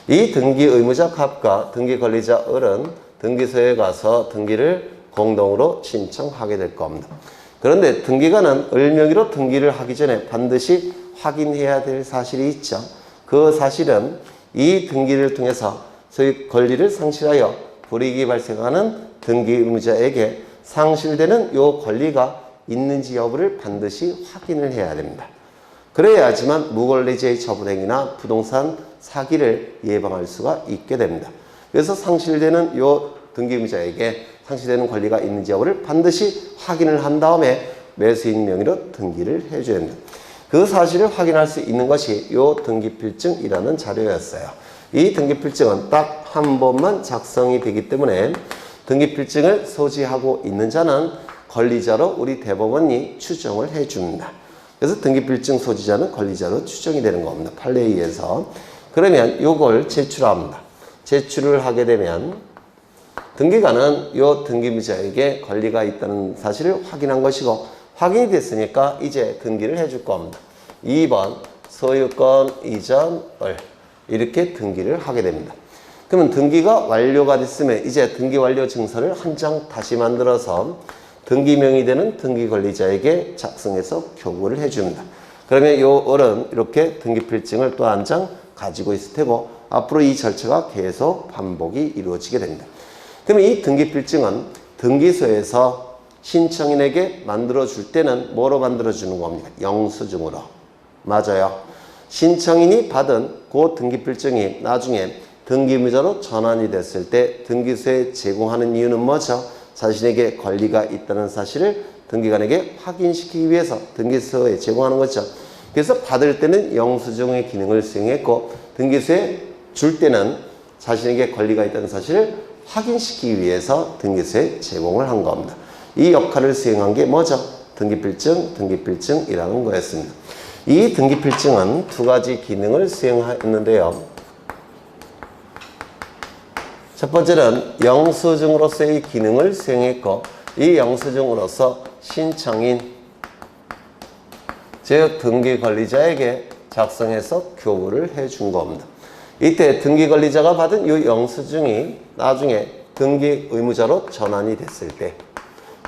이 등기 의무자 갑과 등기 권리자 을은 등기소에 가서 등기를 공동으로 신청하게 될 겁니다. 그런데 등기관은 을 명의로 등기를 하기 전에 반드시 확인해야 될 사실이 있죠. 그 사실은 이 등기를 통해서 소유 권리를 상실하여 불이익이 발생하는 등기 의무자에게 상실되는 이 권리가 있는지 여부를 반드시 확인을 해야 됩니다. 그래야지만 무권리제의 처분행위나 부동산 사기를 예방할 수가 있게 됩니다. 그래서 상실되는 이 등기 의무자에게 상실되는 권리가 있는지 여부를 반드시 확인을 한 다음에 매수인 명의로 등기를 해줘야 됩니다. 그 사실을 확인할 수 있는 것이 이 등기필증이라는 자료였어요. 이 등기필증은 딱 한 번만 작성이 되기 때문에 등기필증을 소지하고 있는 자는 권리자로 우리 대법원이 추정을 해줍니다. 그래서 등기필증 소지자는 권리자로 추정이 되는 겁니다. 판례에 의해서. 그러면 이걸 제출합니다. 제출을 하게 되면 등기관은 이 등기무자에게 권리가 있다는 사실을 확인한 것이고 확인이 됐으니까 이제 등기를 해줄 겁니다. 2번 소유권 이전을 이렇게 등기를 하게 됩니다. 그러면 등기가 완료가 됐으면 이제 등기 완료 증서를 한 장 다시 만들어서 등기명이 되는 등기권리자에게 작성해서 교부를 해줍니다. 그러면 이 을은 이렇게 등기필증을 또 한 장 가지고 있을 테고 앞으로 이 절차가 계속 반복이 이루어지게 됩니다. 그러면 이 등기필증은 등기소에서 신청인에게 만들어줄 때는 뭐로 만들어주는 겁니까? 영수증으로. 맞아요. 신청인이 받은 그 등기필증이 나중에 등기의무자로 전환이 됐을 때 등기소에 제공하는 이유는 뭐죠? 자신에게 권리가 있다는 사실을 등기관에게 확인시키기 위해서 등기소에 제공하는 거죠. 그래서 받을 때는 영수증의 기능을 수행했고 등기소에 줄 때는 자신에게 권리가 있다는 사실을 확인시키기 위해서 등기소에 제공을 한 겁니다. 이 역할을 수행한 게 뭐죠? 등기필증이라는 거였습니다. 이 등기필증은 두 가지 기능을 수행했는데요. 첫 번째는 영수증으로서의 기능을 수행했고 이 영수증으로서 신청인 즉 등기권리자에게 작성해서 교부를 해준 겁니다. 이때 등기권리자가 받은 이 영수증이 나중에 등기의무자로 전환이 됐을 때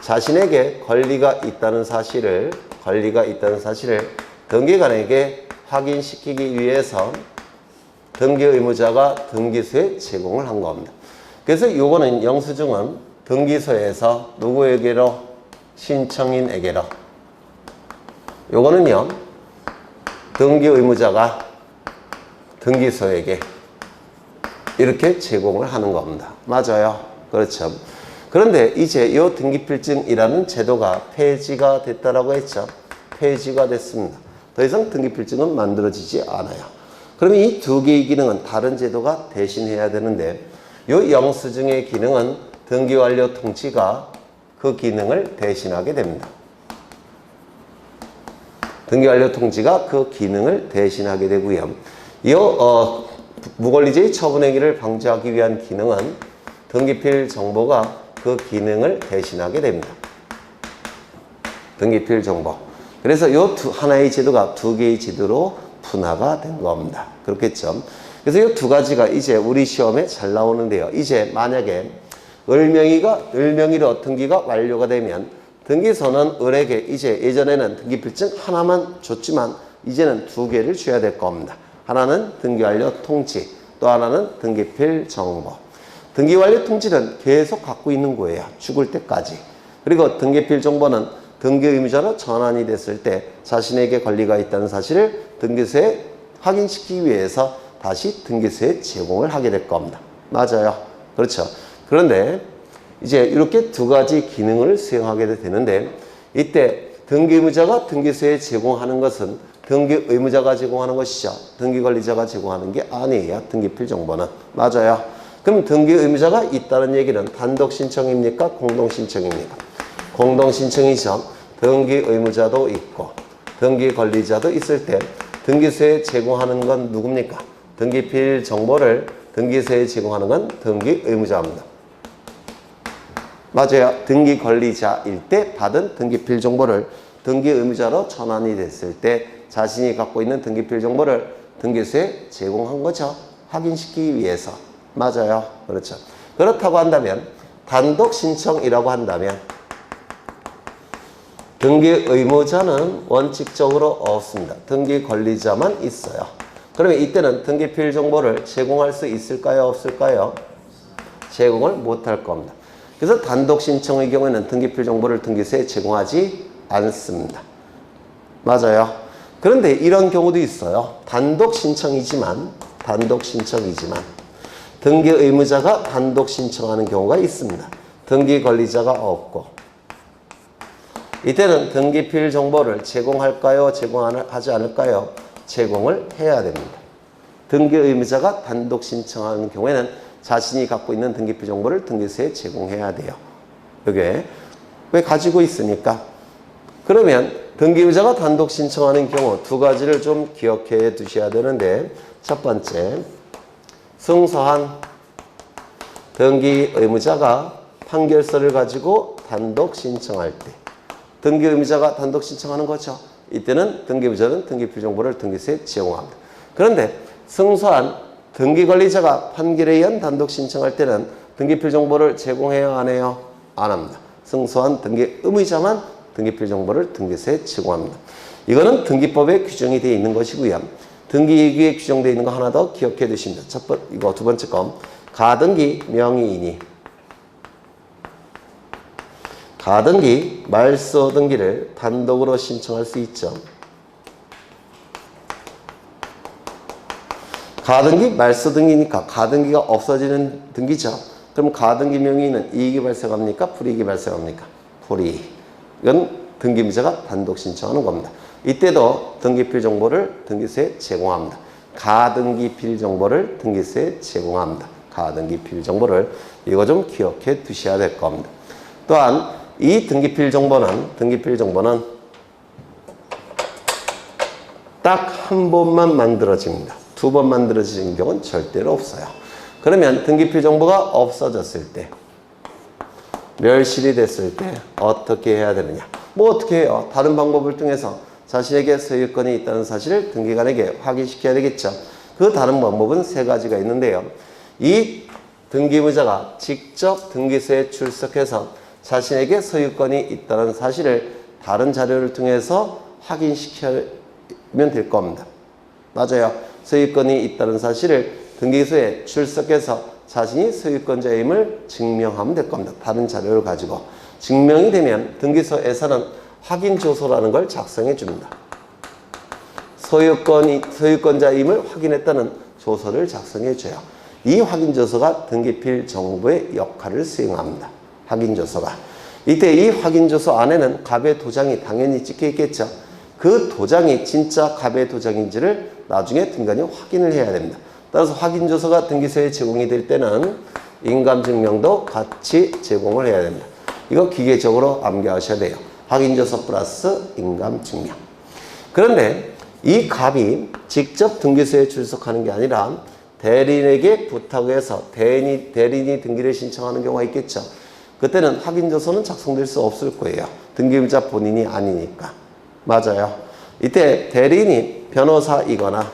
자신에게 권리가 있다는 사실을 등기관에게 확인시키기 위해서 등기의무자가 등기소에 제공을 한 겁니다. 그래서 요거는 영수증은 등기소에서 누구에게로? 신청인에게로. 요거는요 등기 의무자가 등기소에게 이렇게 제공을 하는 겁니다. 맞아요. 그렇죠. 그런데 이제 이 등기필증이라는 제도가 폐지가 됐다라고 했죠. 폐지가 됐습니다. 더 이상 등기필증은 만들어지지 않아요. 그러면 이 두 개의 기능은 다른 제도가 대신해야 되는데 이 영수증의 기능은 등기완료 통지가 그 기능을 대신하게 됩니다. 등기완료 통지가 그 기능을 대신하게 되고요. 이 무권리제의 처분행위를 방지하기 위한 기능은 등기필 정보가 그 기능을 대신하게 됩니다. 등기필 정보. 그래서 이 하나의 제도가 두 개의 제도로 분화가 된 겁니다. 그렇겠죠. 그래서 이 두 가지가 이제 우리 시험에 잘 나오는데요. 이제 만약에 을명의로 등기가 완료가 되면 등기소는 을에게 이제 예전에는 등기필증 하나만 줬지만 이제는 두 개를 줘야 될 겁니다. 하나는 등기완료 통지, 또 하나는 등기필 정보. 등기완료 통지는 계속 갖고 있는 거예요. 죽을 때까지. 그리고 등기필 정보는 등기 의무자로 전환이 됐을 때 자신에게 권리가 있다는 사실을 등기소에 확인시키기 위해서 다시 등기소에 제공을 하게 될 겁니다. 맞아요. 그렇죠. 그런데 이제 이렇게 두 가지 기능을 수행하게 되는데 이때 등기 의무자가 등기소에 제공하는 것은 등기 의무자가 제공하는 것이죠. 등기 관리자가 제공하는 게 아니에요. 등기필 정보는. 맞아요. 그럼 등기 의무자가 있다는 얘기는 단독 신청입니까? 공동 신청입니까? 공동 신청이죠. 등기 의무자도 있고 등기 관리자도 있을 때 등기소에 제공하는 건 누굽니까? 등기필 정보를 등기소에 제공하는 건 등기 의무자입니다. 맞아요. 등기 관리자일 때 받은 등기필 정보를 등기 의무자로 전환이 됐을 때 자신이 갖고 있는 등기필 정보를 등기소에 제공한 거죠. 확인시키기 위해서. 맞아요. 그렇죠. 그렇다고 한다면 단독 신청이라고 한다면 등기 의무자는 원칙적으로 없습니다. 등기 관리자만 있어요. 그러면 이때는 등기필 정보를 제공할 수 있을까요? 없을까요? 제공을 못할 겁니다. 그래서 단독 신청의 경우에는 등기필 정보를 등기소에 제공하지 않습니다. 맞아요. 그런데 이런 경우도 있어요. 단독 신청이지만 등기 의무자가 단독 신청하는 경우가 있습니다. 등기 관리자가 없고 이때는 등기필 정보를 제공할까요? 제공하지 않을까요? 제공을 해야 됩니다. 등기 의무자가 단독 신청하는 경우에는 자신이 갖고 있는 등기필 정보를 등기소에 제공해야 돼요. 이게 왜 가지고 있으니까. 그러면 등기 의무자가 단독 신청하는 경우 두 가지를 좀 기억해 두셔야 되는데 첫 번째, 승소한 등기 의무자가 판결서를 가지고 단독 신청할 때 등기 의무자가 단독 신청하는 거죠. 이때는 등기 의무자는 등기필 정보를 등기소에 제공합니다. 그런데 승소한 등기 관리자가 판결에 의한 단독 신청할 때는 등기필 정보를 제공해야 안 해요? 안 합니다. 승소한 등기 의무자만 등기필 정보를 등기소에 제공합니다. 이거는 등기법에 규정이 되어 있는 것이고요. 등기예규에 규정되어 있는 거 하나 더 기억해 두십니다. 이거 두 번째 거. 가등기 명의인이 가등기 말소 등기를 단독으로 신청할 수 있죠. 가등기 말소 등기니까 가등기가 없어지는 등기죠. 그럼 가등기 명의는 이익이 발생합니까? 불이익이 발생합니까? 불이익. 이건 등기의무자가 단독 신청하는 겁니다. 이때도 등기필 정보를 등기소에 제공합니다. 가등기필 정보를 등기소에 제공합니다. 가등기필 정보를 이거 좀 기억해 두셔야 될 겁니다. 또한 이 등기필 정보는 딱 한 번만 만들어집니다. 두 번 만들어지는 경우는 절대로 없어요. 그러면 등기필 정보가 없어졌을 때, 멸실이 됐을 때 어떻게 해야 되느냐? 뭐 어떻게 해요? 다른 방법을 통해서 자신에게 소유권이 있다는 사실을 등기관에게 확인시켜야 되겠죠. 그 다른 방법은 세 가지가 있는데요. 이 등기의무자가 직접 등기소에 출석해서 자신에게 소유권이 있다는 사실을 다른 자료를 통해서 확인시키면 될 겁니다. 맞아요. 소유권이 있다는 사실을 등기소에 출석해서 자신이 소유권자임을 증명하면 될 겁니다. 다른 자료를 가지고. 증명이 되면 등기소에서는 확인조서라는 걸 작성해 줍니다. 소유권자임을 확인했다는 조서를 작성해줘요. 이 확인조서가 등기필 정보의 역할을 수행합니다. 확인조서가. 이때 이 확인조서 안에는 갑의 도장이 당연히 찍혀 있겠죠. 그 도장이 진짜 갑의 도장인지를 나중에 등기관이 확인을 해야 됩니다. 따라서 확인조서가 등기소에 제공이 될 때는 인감증명도 같이 제공을 해야 됩니다. 이거 기계적으로 암기하셔야 돼요. 확인조서 플러스 인감증명. 그런데 이 갑이 직접 등기소에 출석하는 게 아니라 대리인에게 부탁해서 대리인이 등기를 신청하는 경우가 있겠죠. 그때는 확인조서는 작성될 수 없을 거예요. 등기물자 본인이 아니니까. 맞아요. 이때 대리인이 변호사이거나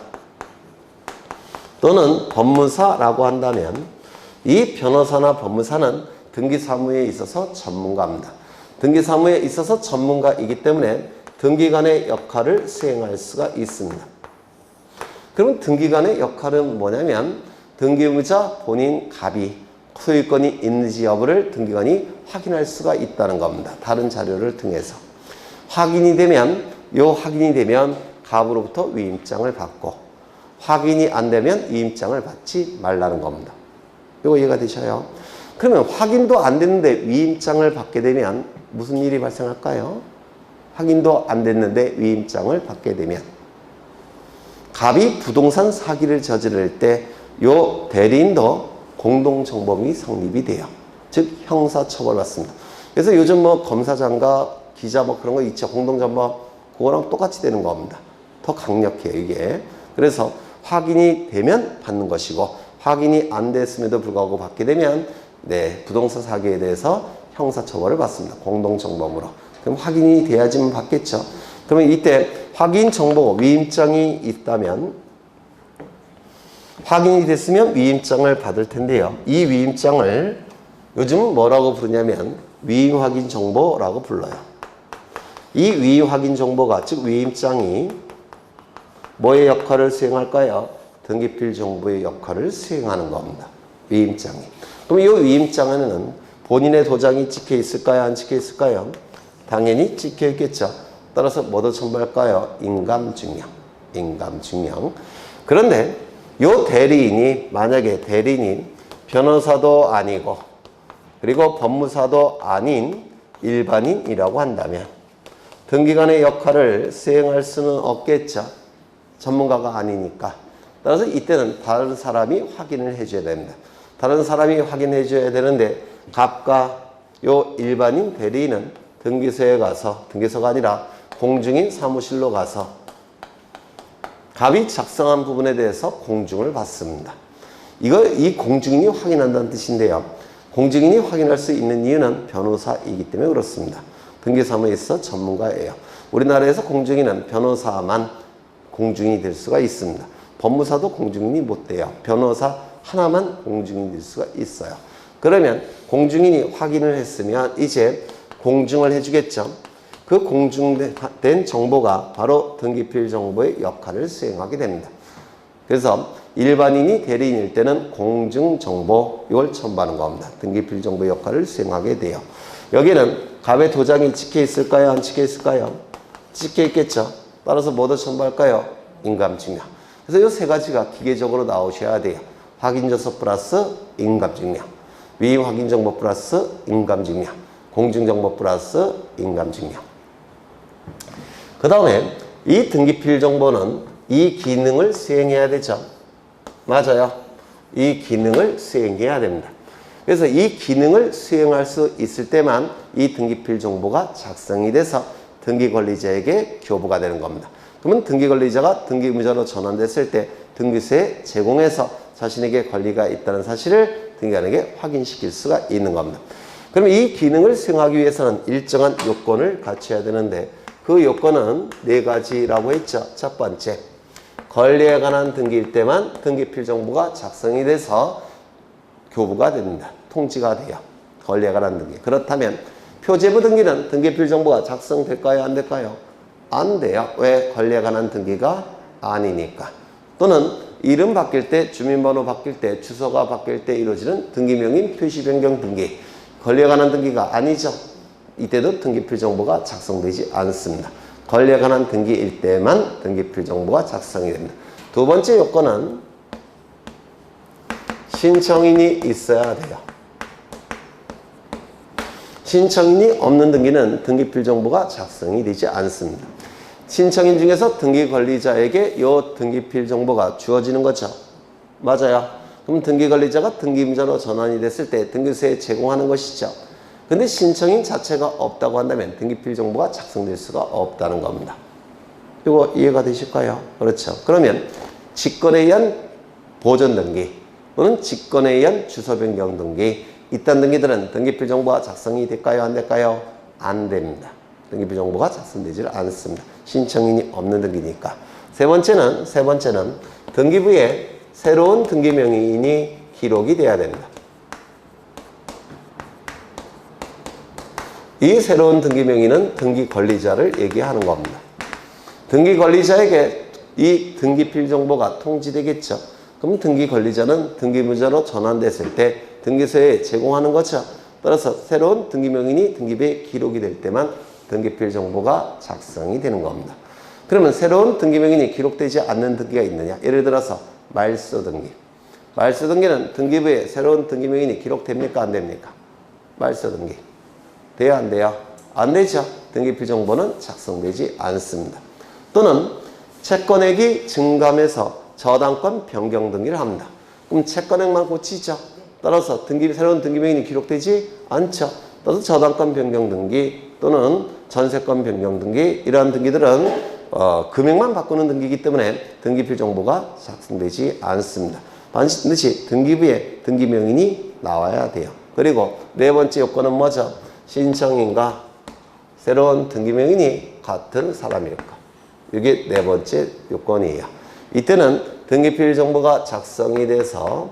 또는 법무사라고 한다면 이 변호사나 법무사는 등기사무에 있어서 전문가입니다. 등기사무에 있어서 전문가이기 때문에 등기관의 역할을 수행할 수가 있습니다. 그럼 등기관의 역할은 뭐냐면 등기물자 본인 갑이 소유권이 있는지 여부를 등기관이 확인할 수가 있다는 겁니다. 다른 자료를 통해서. 확인이 되면 갑으로부터 위임장을 받고 확인이 안 되면 위임장을 받지 말라는 겁니다. 이거 이해가 되셔요? 그러면 확인도 안 됐는데 위임장을 받게 되면 무슨 일이 발생할까요? 확인도 안 됐는데 위임장을 받게 되면 갑이 부동산 사기를 저지를 때 요 대리인도 공동정범이 성립이 돼요. 즉 형사처벌받습니다. 그래서 요즘 뭐 검사장과 기자 뭐 그런 거 있죠. 공동정범 그거랑 똑같이 되는 겁니다. 더 강력해요 이게. 그래서 확인이 되면 받는 것이고 확인이 안 됐음에도 불구하고 받게 되면 부동산 사기에 대해서 형사처벌을 받습니다. 공동정범으로. 그럼 확인이 돼야지만 받겠죠. 그러면 이때 확인 정보 위임장이 있다면 확인이 됐으면 위임장을 받을 텐데요. 이 위임장을 요즘 뭐라고 부르냐면 위임 확인 정보라고 불러요. 이 위임 확인 정보가 즉 위임장이 뭐의 역할을 수행할까요? 등기필 정보의 역할을 수행하는 겁니다. 위임장이. 그럼 이 위임장에는 본인의 도장이 찍혀 있을까요? 안 찍혀 있을까요? 당연히 찍혀 있겠죠. 따라서 뭐도 첨부할까요? 인감증명. 그런데 요 대리인이 만약에 대리인이 변호사도 아니고 그리고 법무사도 아닌 일반인이라고 한다면 등기관의 역할을 수행할 수는 없겠죠. 전문가가 아니니까. 따라서 이때는 다른 사람이 확인을 해줘야 됩니다. 다른 사람이 확인해 줘야 되는데 갑과 요 일반인 대리인은 등기소에 가서 등기소가 아니라 공증인 사무실로 가서 갑이 작성한 부분에 대해서 공증을 받습니다. 이 공증인이 확인한다는 뜻인데요. 공증인이 확인할 수 있는 이유는 변호사이기 때문에 그렇습니다. 등기사무에 있어 전문가예요. 우리나라에서 공증인은 변호사만 공증인이 될 수가 있습니다. 법무사도 공증인이 못 돼요. 변호사 하나만 공증인이 될 수가 있어요. 그러면 공증인이 확인을 했으면 이제 공증을 해주겠죠. 그 공증된 정보가 바로 등기필 정보의 역할을 수행하게 됩니다. 그래서 일반인이 대리인일 때는 공증정보 이걸 첨부하는 겁니다. 등기필 정보의 역할을 수행하게 돼요. 여기는 갑의 도장이 찍혀 있을까요? 안 찍혀 있을까요? 찍혀 있겠죠. 따라서 뭐도 첨부할까요? 인감증명. 그래서 이 세 가지가 기계적으로 나오셔야 돼요. 확인조서 플러스 인감증명, 위임 확인정보 플러스 인감증명, 공증정보 플러스 인감증명. 그 다음에 이 등기필 정보는 이 기능을 수행해야 되죠. 맞아요. 이 기능을 수행해야 됩니다. 그래서 이 기능을 수행할 수 있을 때만 이 등기필 정보가 작성이 돼서 등기권리자에게 교부가 되는 겁니다. 그러면 등기권리자가 등기의무자로 전환됐을 때 등기소에 제공해서 자신에게 권리가 있다는 사실을 등기관에게 확인시킬 수가 있는 겁니다. 그럼 이 기능을 수행하기 위해서는 일정한 요건을 갖춰야 되는데 그 요건은 네 가지라고 했죠. 첫 번째, 권리에 관한 등기일 때만 등기필 정보가 작성이 돼서 교부가 됩니다. 통지가 돼요. 권리에 관한 등기. 그렇다면 표제부 등기는 등기필 정보가 작성될까요? 안 될까요? 안 돼요. 왜? 권리에 관한 등기가 아니니까. 또는 이름 바뀔 때, 주민번호 바뀔 때, 주소가 바뀔 때 이루어지는 등기명인 표시 변경 등기. 권리에 관한 등기가 아니죠. 이때도 등기필 정보가 작성되지 않습니다. 권리에 관한 등기일 때만 등기필 정보가 작성이 됩니다. 두 번째 요건은 신청인이 있어야 돼요. 신청인이 없는 등기는 등기필 정보가 작성이 되지 않습니다. 신청인 중에서 등기 관리자에게 이 등기필 정보가 주어지는 거죠. 맞아요. 그럼 등기 관리자가 등기임자로 전환이 됐을 때 등기소에 제공하는 것이죠. 근데 신청인 자체가 없다고 한다면 등기필 정보가 작성될 수가 없다는 겁니다. 이거 이해가 되실까요? 그렇죠. 그러면 직권에 의한 보존 등기 또는 직권에 의한 주소 변경 등기, 이딴 등기들은 등기필 정보가 작성이 될까요? 안 될까요? 안 됩니다. 등기필 정보가 작성되지 않습니다. 신청인이 없는 등기니까. 세 번째는 등기부에 새로운 등기 명의인이 기록이 돼야 됩니다. 이 새로운 등기 명의는 등기 관리자를 얘기하는 겁니다. 등기 관리자에게 이 등기필 정보가 통지되겠죠. 그럼 등기 관리자는 등기무자로 전환됐을 때 등기소에 제공하는 거죠. 따라서 새로운 등기 명의인이 등기부에 기록이 될 때만 등기필 정보가 작성이 되는 겁니다. 그러면 새로운 등기 명의인이 기록되지 않는 등기가 있느냐? 예를 들어서 말소 등기. 말소 등기는 등기부에 새로운 등기 명의인이 기록됩니까? 안 됩니까? 말소 등기. 돼요? 안 돼요? 안 되죠. 등기필 정보는 작성되지 않습니다. 또는 채권액이 증감해서 저당권 변경 등기를 합니다. 그럼 채권액만 고치죠. 따라서 새로운 등기 명의인이 기록되지 않죠. 따라서 저당권 변경 등기 또는 전세권 변경 등기, 이러한 등기들은 금액만 바꾸는 등기이기 때문에 등기필 정보가 작성되지 않습니다. 반드시 등기부에 등기 명의인이 나와야 돼요. 그리고 네 번째 요건은 뭐죠? 신청인과 새로운 등기 명의인이 같은 사람일까? 이게 네 번째 요건이에요. 이때는 등기필 정보가 작성이 돼서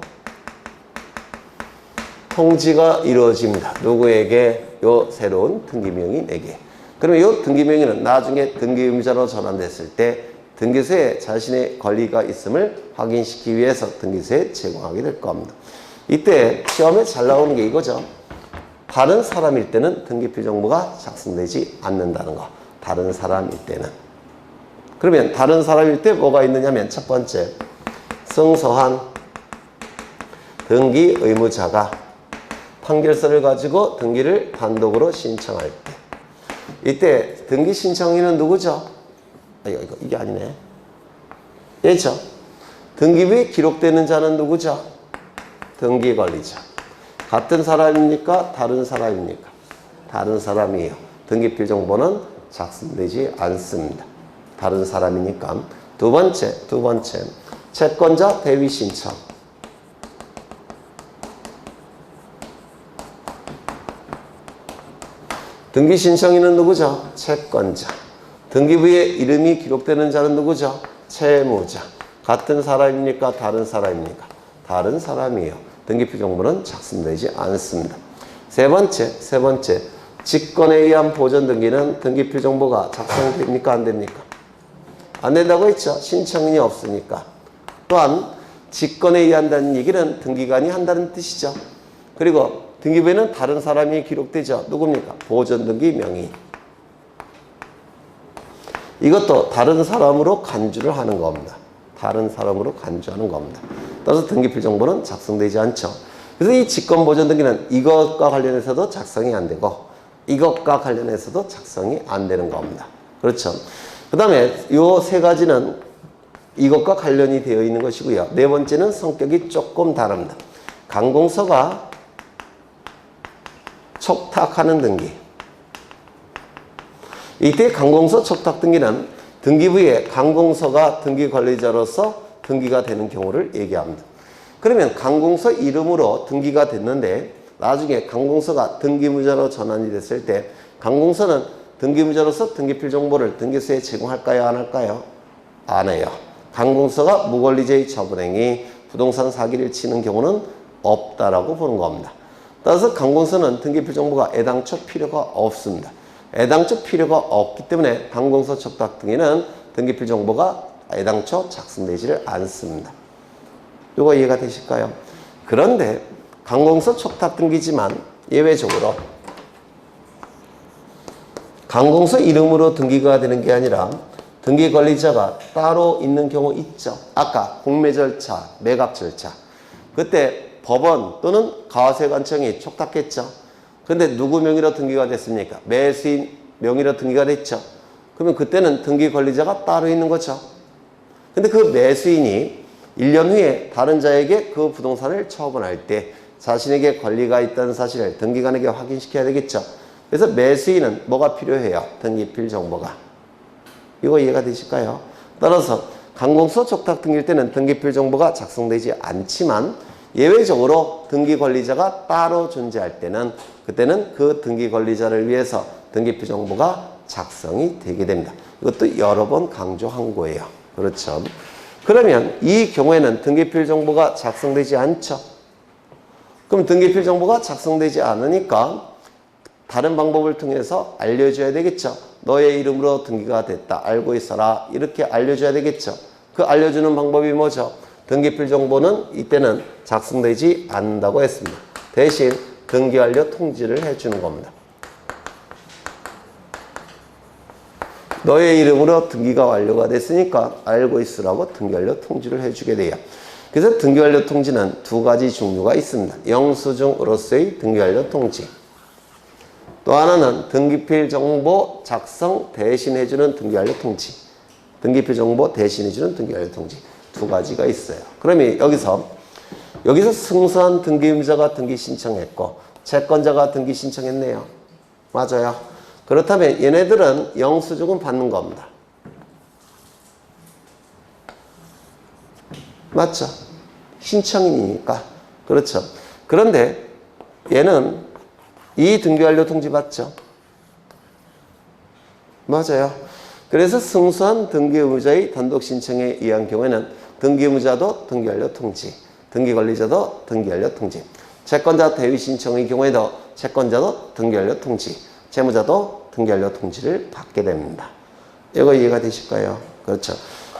통지가 이루어집니다. 누구에게? 요 새로운 등기 명의인에게. 그러면 이 등기 명의는 나중에 등기의무자로 전환됐을 때 등기소에 자신의 권리가 있음을 확인시키기 위해서 등기소에 제공하게 될 겁니다. 이때 시험에 잘 나오는 게 이거죠. 다른 사람일 때는 등기필 정보가 작성되지 않는다는 거. 다른 사람일 때는. 그러면 다른 사람일 때 뭐가 있느냐면 첫 번째, 승소한 등기 의무자가 판결서를 가지고 등기를 단독으로 신청할 때, 이때 등기 신청인은 누구죠? 이게 아니네. 얘죠. 등기부에 기록되는 자는 누구죠? 등기 관리자. 같은 사람입니까? 다른 사람입니까? 다른 사람이에요. 등기필 정보는 작성되지 않습니다. 다른 사람이니까. 두 번째, 채권자 대위 신청. 등기 신청인은 누구죠? 채권자. 등기부에 이름이 기록되는 자는 누구죠? 채무자. 같은 사람입니까? 다른 사람입니까? 다른 사람이에요. 등기필 정보는 작성되지 않습니다. 세 번째, 직권에 의한 보존 등기는 등기필 정보가 작성됩니까? 안 됩니까? 안 된다고 했죠. 신청인이 없으니까. 또한 직권에 의한다는 얘기는 등기관이 한다는 뜻이죠. 그리고 등기부에는 다른 사람이 기록되죠. 누굽니까? 보존 등기 명의. 이것도 다른 사람으로 간주를 하는 겁니다. 다른 사람으로 간주하는 겁니다. 따라서 등기필 정보는 작성되지 않죠. 그래서 이 직권 보존 등기는 이것과 관련해서도 작성이 안 되고 이것과 관련해서도 작성이 안 되는 겁니다. 그렇죠. 그 다음에 이 세 가지는 이것과 관련이 되어 있는 것이고요. 네 번째는 성격이 조금 다릅니다. 강공서가 촉탁하는 등기. 이때 강공서 촉탁 등기는 등기부에 강공서가 등기 관리자로서 등기가 되는 경우를 얘기합니다. 그러면 강공서 이름으로 등기가 됐는데 나중에 강공서가 등기무자로 전환이 됐을 때 강공서는 등기무자로서 등기필 정보를 등기소에 제공할까요? 안 할까요? 안 해요. 강공서가 무권리자의 처분행위, 부동산 사기를 치는 경우는 없다라고 보는 겁니다. 따라서 강공서는 등기필 정보가 애당초 필요가 없습니다. 애당초 필요가 없기 때문에 강공서 촉탁 등기는 등기필 정보가 애당초 작성되지를 않습니다. 이거 이해가 되실까요? 그런데 강공서 촉탁 등기지만 예외적으로 관공서 이름으로 등기가 되는 게 아니라 등기 권리자가 따로 있는 경우 있죠. 아까 공매 절차, 매각 절차. 그때 법원 또는 가세관청이 촉탁했죠. 근데 누구 명의로 등기가 됐습니까? 매수인 명의로 등기가 됐죠. 그러면 그때는 등기 권리자가 따로 있는 거죠. 근데 그 매수인이 1년 후에 다른 자에게 그 부동산을 처분할 때 자신에게 권리가 있다는 사실을 등기관에게 확인시켜야 되겠죠. 그래서 매수인은 뭐가 필요해요? 등기필 정보가. 이거 이해가 되실까요? 따라서 관공서 촉탁 등기일 때는 등기필 정보가 작성되지 않지만 예외적으로 등기 권리자가 따로 존재할 때는 그때는 그 등기 권리자를 위해서 등기필 정보가 작성이 되게 됩니다. 이것도 여러 번 강조한 거예요. 그렇죠. 그러면 이 경우에는 등기필 정보가 작성되지 않죠. 그럼 등기필 정보가 작성되지 않으니까 다른 방법을 통해서 알려줘야 되겠죠. 너의 이름으로 등기가 됐다. 알고 있어라. 이렇게 알려줘야 되겠죠. 그 알려주는 방법이 뭐죠? 등기필 정보는 이때는 작성되지 않는다고 했습니다. 대신 등기 완료 통지를 해주는 겁니다. 너의 이름으로 등기가 완료가 됐으니까 알고 있으라고 등기 완료 통지를 해주게 돼요. 그래서 등기 완료 통지는 두 가지 종류가 있습니다. 영수증으로서의 등기 완료 통지. 또 하나는 등기필 정보 작성 대신해주는 등기 완료 통지. 등기필 정보 대신해주는 등기 완료 통지. 두 가지가 있어요. 그러면 여기서 승소한 등기 의무자가 등기 신청했고 채권자가 등기 신청했네요. 맞아요. 그렇다면 얘네들은 영수증은 받는 겁니다. 맞죠? 신청인이니까. 그렇죠. 그런데 얘는 이 등기 완료 통지 받죠? 맞아요. 그래서 승소한 등기 의무자의 단독 신청에 의한 경우에는 등기 의무자도 등기 완료 통지, 등기 권리자도 등기 완료 통지, 채권자 대위 신청의 경우에도 채권자도 등기 완료 통지, 채무자도 등기 완료 통지를 받게 됩니다. 이거 이해가 되실까요? 그렇죠.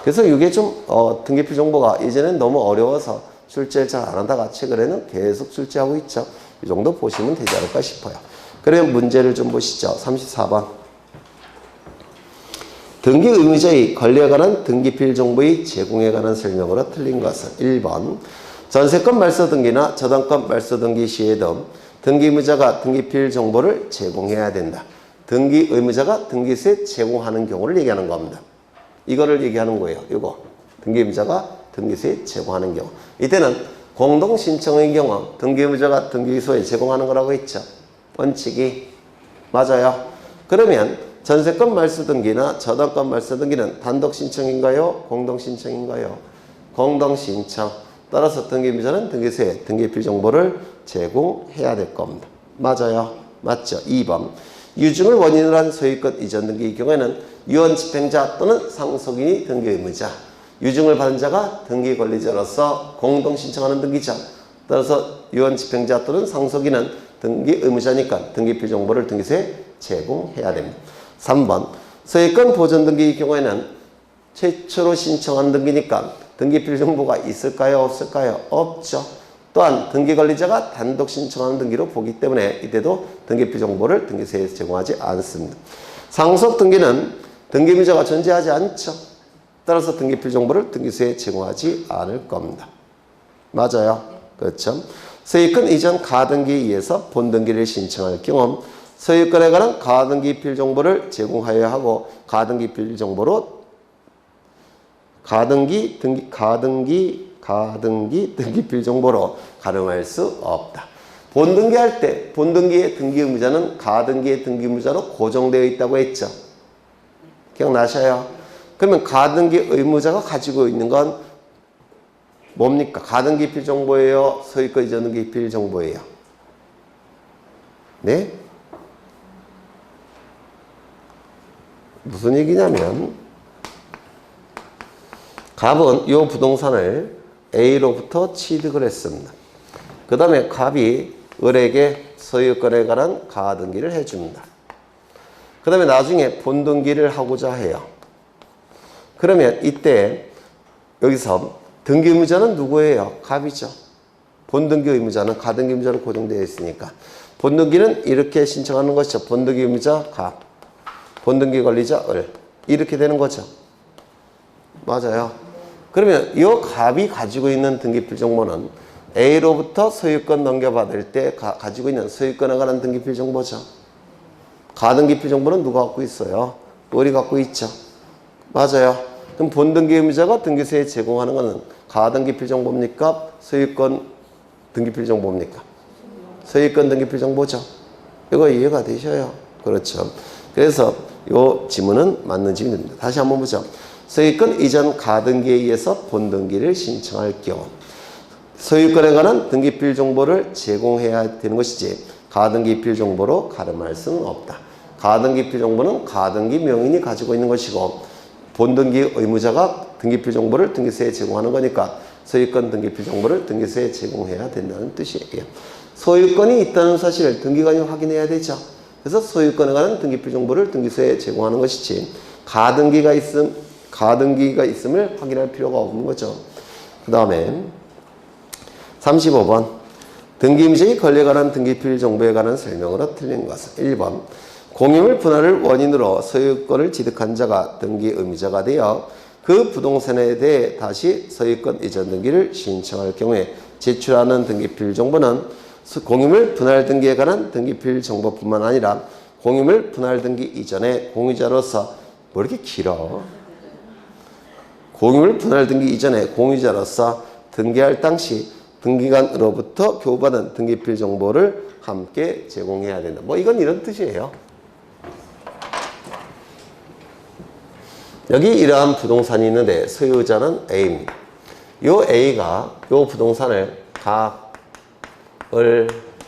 그래서 이게 좀 등기필 정보가 이제는 너무 어려워서 출제를 잘 안 하다가 최근에는 계속 출제하고 있죠. 이 정도 보시면 되지 않을까 싶어요. 그러면 문제를 좀 보시죠. 34번. 등기 의무자의 권리에 관한 등기필 정보의 제공에 관한 설명으로 틀린 것은 1번. 전세권 말소 등기나 저당권 말소 등기 시에도 등기 의무자가 등기필 정보를 제공해야 된다. 등기 의무자가 등기세 제공하는 경우를 얘기하는 겁니다. 이거를 얘기하는 거예요. 이거. 등기 의무자가 등기세 제공하는 경우. 이때는 공동 신청의 경우 등기 의무자가 등기소에 제공하는 거라고 했죠. 원칙이. 맞아요. 그러면 전세권 말소 등기나 저당권 말소 등기는 단독 신청인가요? 공동 신청인가요? 공동 신청. 따라서 등기 의무자는 등기소에 등기필 정보를 제공해야 될 겁니다. 맞아요. 맞죠? 2번. 유증을 원인으로 한 소유권 이전 등기의 경우에는 유언 집행자 또는 상속인이 등기 의무자. 유증을 받은 자가 등기 권리자로서 공동 신청하는 등기죠. 따라서 유언 집행자 또는 상속인은 등기 의무자니까 등기필 정보를 등기소에 제공해야 됩니다. 3번. 소유권 보존 등기의 경우에는 최초로 신청한 등기니까 등기필 정보가 있을까요? 없을까요? 없죠. 또한 등기 권리자가 단독 신청하는 등기로 보기 때문에 이때도 등기필 정보를 등기소에 제공하지 않습니다. 상속 등기는 등기 의무자가 존재하지 않죠. 따라서 등기필 정보를 등기소에 제공하지 않을 겁니다. 맞아요. 그렇죠. 소유권 이전 가등기에 의해서 본등기를 신청할 경우 소유권에 관한 가등기필 정보를 제공하여야 하고 가등기필 정보로 등기필 정보로 가름할 수 없다. 본등기할 때 본등기의 등기 의무자는 가등기의 등기 의무자로 고정되어 있다고 했죠. 기억나셔요? 그러면 가등기 의무자가 가지고 있는 건 뭡니까? 가등기필 정보예요? 소유권 이전 등기필 정보예요? 네? 무슨 얘기냐면 갑은 이 부동산을 A로부터 취득을 했습니다. 그 다음에 갑이 을에게 소유권에 관한 가등기를 해줍니다. 그 다음에 나중에 본등기를 하고자 해요. 그러면 이때 여기서 등기 의무자는 누구예요? 갑이죠. 본등기 의무자는 가등기 의무자로 고정되어 있으니까 본등기는 이렇게 신청하는 것이죠. 본등기 의무자 갑. 본등기 권리자 을. 이렇게 되는 거죠. 맞아요. 그러면 이 갑이 가지고 있는 등기필 정보는 A로부터 소유권 넘겨받을 때 가지고 있는 소유권에 관한 등기필 정보죠. 가등기필 정보는 누가 갖고 있어요? 을이 갖고 있죠. 맞아요. 그럼 본등기 의무자가 등기소에 제공하는 것은 가등기필 정보입니까? 소유권 등기필 정보입니까? 소유권 등기필 정보죠. 이거 이해가 되셔요. 그렇죠. 그래서 이 지문은 맞는 지문입니다. 다시 한번 보죠. 소유권 이전 가등기에 의해서 본등기를 신청할 경우 소유권에 관한 등기필 정보를 제공해야 되는 것이지 가등기필 정보로 가름할 수는 없다. 가등기필 정보는 가등기 명인이 가지고 있는 것이고 본등기 의무자가 등기필 정보를 등기소에 제공하는 거니까 소유권 등기필 정보를 등기소에 제공해야 된다는 뜻이에요. 소유권이 있다는 사실을 등기관이 확인해야 되죠. 그래서 소유권에 관한 등기필 정보를 등기소에 제공하는 것이지 가등기가 있음을 확인할 필요가 없는 거죠. 그 다음에 35번 등기의무자의 권리에 관한 등기필 정보에 관한 설명으로 틀린 것은 1번 공유물 분할을 원인으로 소유권을 취득한 자가 등기의무자가 되어 그 부동산에 대해 다시 소유권 이전 등기를 신청할 경우에 제출하는 등기필 정보는 공유물 분할 등기에 관한 등기필 정보뿐만 아니라 공유물 분할 등기 이전에 공유자로서 뭐 이렇게 길어? 공유물 분할 등기 이전에 공유자로서 등기할 당시 등기관으로부터 교부받은 등기필 정보를 함께 제공해야 된다. 뭐 이건 이런 뜻이에요. 여기 이러한 부동산이 있는데 소유자는 A입니다. 요 A가 요 부동산을 갑을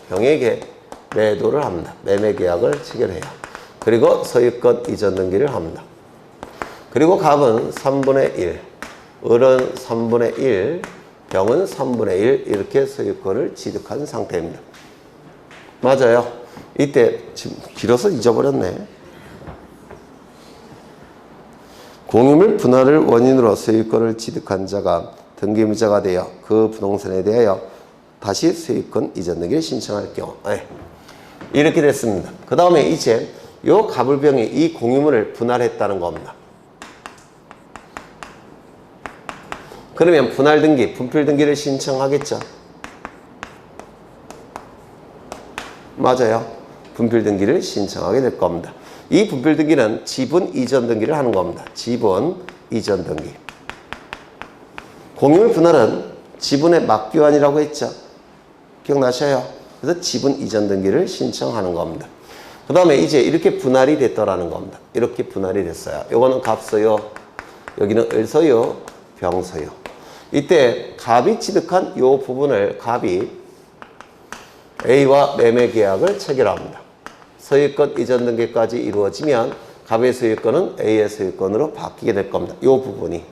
병에게 매도를 합니다. 매매 계약을 체결해요. 그리고 소유권 이전 등기를 합니다. 그리고 갑은 3분의 1, 을은 3분의 1, 병은 3분의 1 이렇게 소유권을 취득한 상태입니다. 맞아요. 이때 지금 길어서 잊어버렸네. 공유물 분할을 원인으로 소유권을 취득한 자가 등기의무자가 되어 그 부동산에 대하여 다시 소유권 이전 등기를 신청할 경우 이렇게 됐습니다. 그 다음에 이제 요 갑을병이 이 공유물을 분할했다는 겁니다. 그러면 분할 등기, 분필 등기를 신청하겠죠. 맞아요. 분필 등기를 신청하게 될 겁니다. 이 분필 등기는 지분 이전 등기를 하는 겁니다. 지분 이전 등기. 공유물 분할은 지분의 막교환이라고 했죠. 기억나셔요? 그래서 지분 이전 등기를 신청하는 겁니다. 그 다음에 이제 이렇게 분할이 됐더라는 겁니다. 이렇게 분할이 됐어요. 요거는 갑소유, 여기는 을소유, 병소유. 이때 갑이 취득한 요 부분을 갑이 A와 매매 계약을 체결합니다. 소유권 이전 등기까지 이루어지면 갑의 소유권은 A의 소유권으로 바뀌게 될 겁니다. 요 부분이.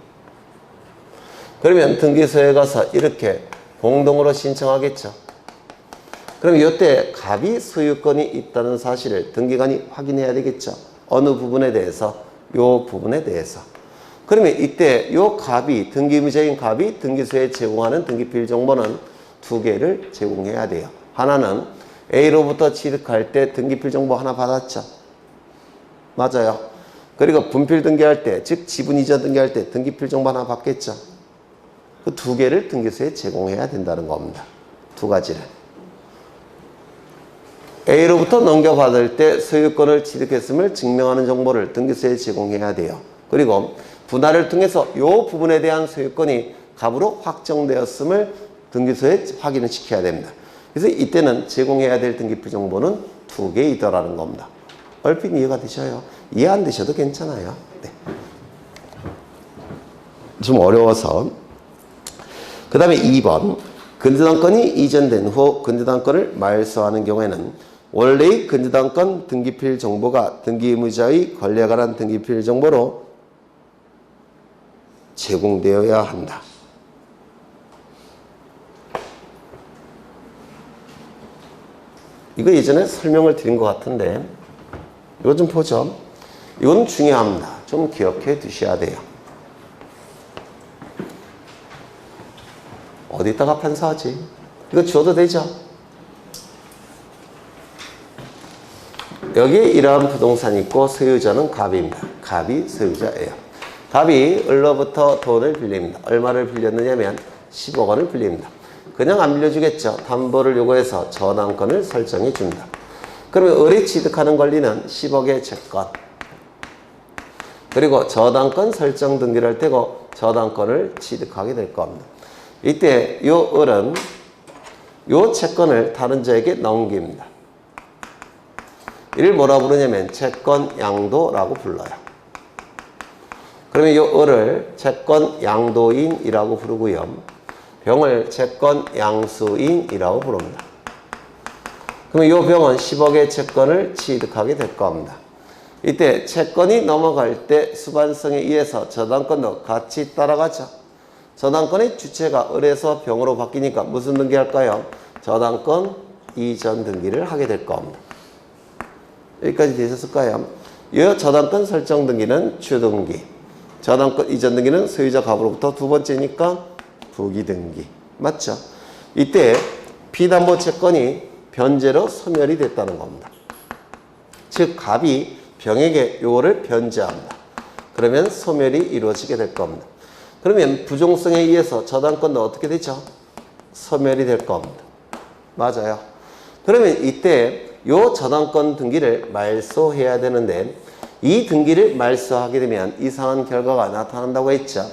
그러면 등기소에 가서 이렇게 공동으로 신청하겠죠. 그럼 이때 갑이 소유권이 있다는 사실을 등기관이 확인해야 되겠죠. 어느 부분에 대해서? 요 부분에 대해서. 그러면 이때 요 갑이, 등기의무자인 갑이 등기소에 제공하는 등기필 정보는 두 개를 제공해야 돼요. 하나는 A로부터 취득할 때 등기필 정보 하나 받았죠. 맞아요. 그리고 분필 등기할 때, 즉 지분 이전 등기할 때 등기필 정보 하나 받겠죠. 그 두 개를 등기소에 제공해야 된다는 겁니다. 두 가지를. A로부터 넘겨받을 때 소유권을 취득했음을 증명하는 정보를 등기소에 제공해야 돼요. 그리고 분할을 통해서 이 부분에 대한 소유권이 갑으로 확정되었음을 등기소에 확인을 시켜야 됩니다. 그래서 이때는 제공해야 될 등기필 정보는 두 개이더라는 겁니다. 얼핏 이해가 되셔요? 이해 안 되셔도 괜찮아요. 네. 좀 어려워서. 그 다음에 2번. 근저당권이 이전된 후 근저당권을 말소하는 경우에는 원래의 근저당권 등기필 정보가 등기의무자의 권리에 관한 등기필 정보로 제공되어야 한다. 이거 예전에 설명을 드린 것 같은데 이거 좀 보죠. 이건 중요합니다. 좀 기억해 두셔야 돼요. 어디다가 판사하지? 이거 줘도 되죠? 여기에 이러한 부동산이 있고 소유자는 갑입니다. 갑이 소유자예요. 갑이 을로부터 돈을 빌립니다. 얼마를 빌렸느냐면 10억 원을 빌립니다. 그냥 안 빌려주겠죠. 담보를 요구해서 저당권을 설정해 줍니다. 그러면 을이 취득하는 권리는 10억의 채권, 그리고 저당권 설정 등기를 할 테고 저당권을 취득하게 될 겁니다. 이때 요 을은 요 채권을 다른 자에게 넘깁니다. 이를 뭐라 부르냐면 채권 양도라고 불러요. 그러면 요 을을 채권 양도인이라고 부르고요. 병을 채권 양수인이라고 부릅니다. 그러면 요 병은 10억의 채권을 취득하게 될 겁니다. 이때 채권이 넘어갈 때 수반성에 의해서 저당권도 같이 따라가죠. 저당권의 주체가 을에서 병으로 바뀌니까 무슨 등기할까요? 저당권 이전 등기를 하게 될 겁니다. 여기까지 되셨을까요? 이 저당권 설정 등기는 주등기, 저당권 이전 등기는 소유자 갑으로부터 두 번째니까 부기등기. 맞죠? 이때 피담보 채권이 변제로 소멸이 됐다는 겁니다. 즉 갑이 병에게 요거를 변제합니다. 그러면 소멸이 이루어지게 될 겁니다. 그러면 부종성에 의해서 저당권도 어떻게 되죠? 소멸이 될 겁니다. 맞아요. 그러면 이때 요 저당권 등기를 말소해야 되는데 이 등기를 말소하게 되면 이상한 결과가 나타난다고 했죠.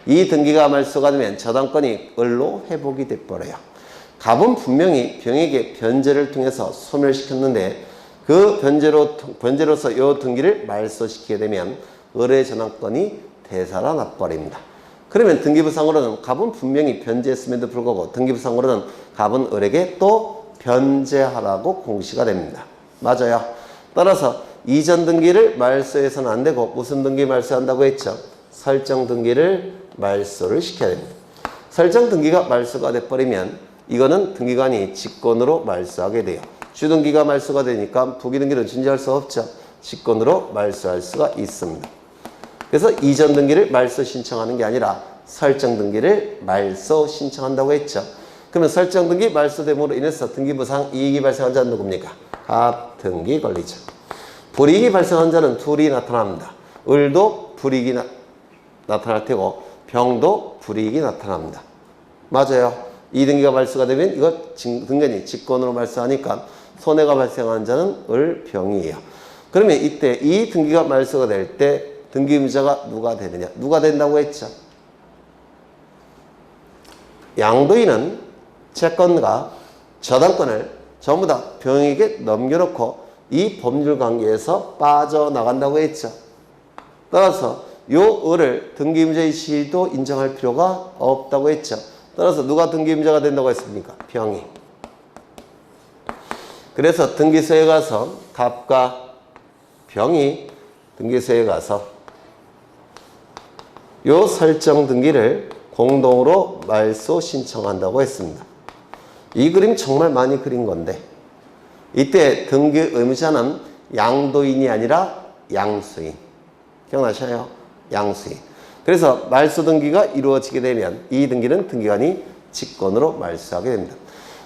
이 등기가 말소가 되면 저당권이 을로 회복이 돼버려요. 갑은 분명히 병에게 변제를 통해서 소멸시켰는데 그 변제로서 이 등기를 말소시키게 되면 을의 저당권이 되살아나버립니다. 그러면 등기부상으로는 갑은 분명히 변제했음에도 불구하고 등기부상으로는 갑은 을에게 또 변제하라고 공시가 됩니다. 맞아요. 따라서 이전 등기를 말소해서는 안 되고 무슨 등기 말소한다고 했죠? 설정 등기를 말소를 시켜야 됩니다. 설정 등기가 말소가 돼버리면 이거는 등기관이 직권으로 말소하게 돼요. 주등기가 말소가 되니까 부기등기는 존재할 수 없죠. 직권으로 말소할 수가 있습니다. 그래서 이전 등기를 말소 신청하는 게 아니라 설정 등기를 말소 신청한다고 했죠. 그러면 설정 등기 말소됨으로 인해서 등기부상 이익이 발생한 자는 누굽니까? 갑 등기 권리자. 불이익이 발생한 자는 둘이 나타납니다. 을도 불이익이 나타날 테고 병도 불이익이 나타납니다. 맞아요. 이 등기가 말소가 되면 이거 등간이 직권으로 말소하니까 손해가 발생한 자는 을, 병이에요. 그러면 이때 이 등기가 말소가 될 때 등기의무자가 누가 되느냐? 누가 된다고 했죠? 양도인은 채권과 저당권을 전부 다 병에게 넘겨놓고 이 법률 관계에서 빠져나간다고 했죠. 따라서 요 을을 등기의무자의 시도 인정할 필요가 없다고 했죠. 따라서 누가 등기의무자가 된다고 했습니까? 병이. 그래서 등기소에 가서 갑과 병이 등기소에 가서 요 설정 등기를 공동으로 말소 신청한다고 했습니다. 이 그림 정말 많이 그린 건데 이때 등기 의무자는 양도인이 아니라 양수인. 기억나셔요? 양수인. 그래서 말소 등기가 이루어지게 되면 이 등기는 등기관이 직권으로 말소하게 됩니다.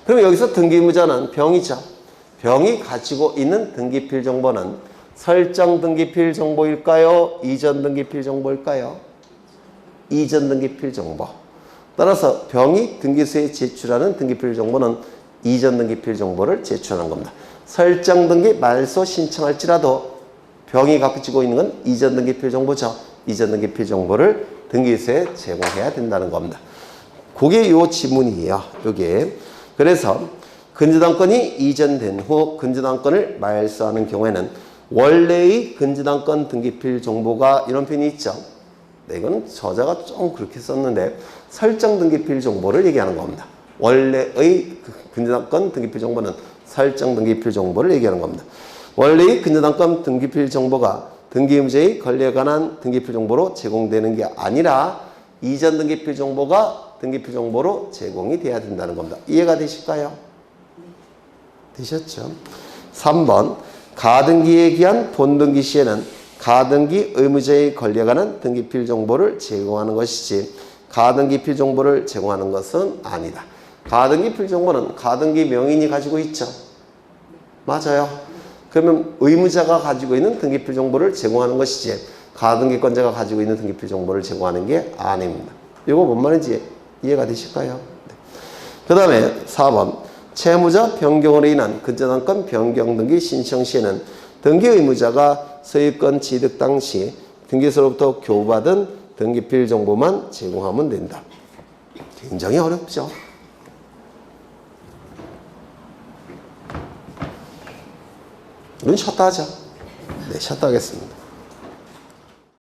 그럼 여기서 등기 의무자는 병이죠. 병이 가지고 있는 등기필 정보는 설정 등기필 정보일까요? 이전 등기필 정보일까요? 이전 등기필 정보. 따라서 병이 등기소에 제출하는 등기필 정보는 이전 등기필 정보를 제출하는 겁니다. 설정 등기 말소 신청할지라도 병이 가지고 있는 건 이전 등기필 정보죠. 이전 등기필 정보를 등기소에 제공해야 된다는 겁니다. 그게 요 지문이에요. 요게. 그래서 근저당권이 이전된 후 근저당권을 말소하는 경우에는 원래의 근저당권 등기필 정보가 이런 표현이 있죠. 네, 이건 저자가 좀 그렇게 썼는데 설정 등기필 정보를 얘기하는 겁니다. 원래의 근저당권 등기필 정보는 설정 등기필 정보를 얘기하는 겁니다. 원래의 근저당권 등기필 정보가 등기의무자의 권리에 관한 등기필 정보로 제공되는 게 아니라 이전 등기필 정보가 등기필 정보로 제공이 돼야 된다는 겁니다. 이해가 되실까요? 되셨죠? 3번 가등기에 기한 본등기 시에는 가등기 의무자의 권리에 관한 등기필 정보를 제공하는 것이지 가등기필 정보를 제공하는 것은 아니다. 가등기필 정보는 가등기 명인이 가지고 있죠. 맞아요. 그러면 의무자가 가지고 있는 등기필 정보를 제공하는 것이지 가등기권자가 가지고 있는 등기필 정보를 제공하는 게 아닙니다. 이거 뭔 말인지 이해가 되실까요? 네. 그 다음에 4번 채무자 변경으로 인한 근저당권 변경 등기 신청 시에는 등기 의무자가 소유권 취득 당시 등기소로부터 교부받은 등기필 정보만 제공하면 된다. 굉장히 어렵죠. 이건 쉬었다 하자. 네, 쉬었다 하겠습니다.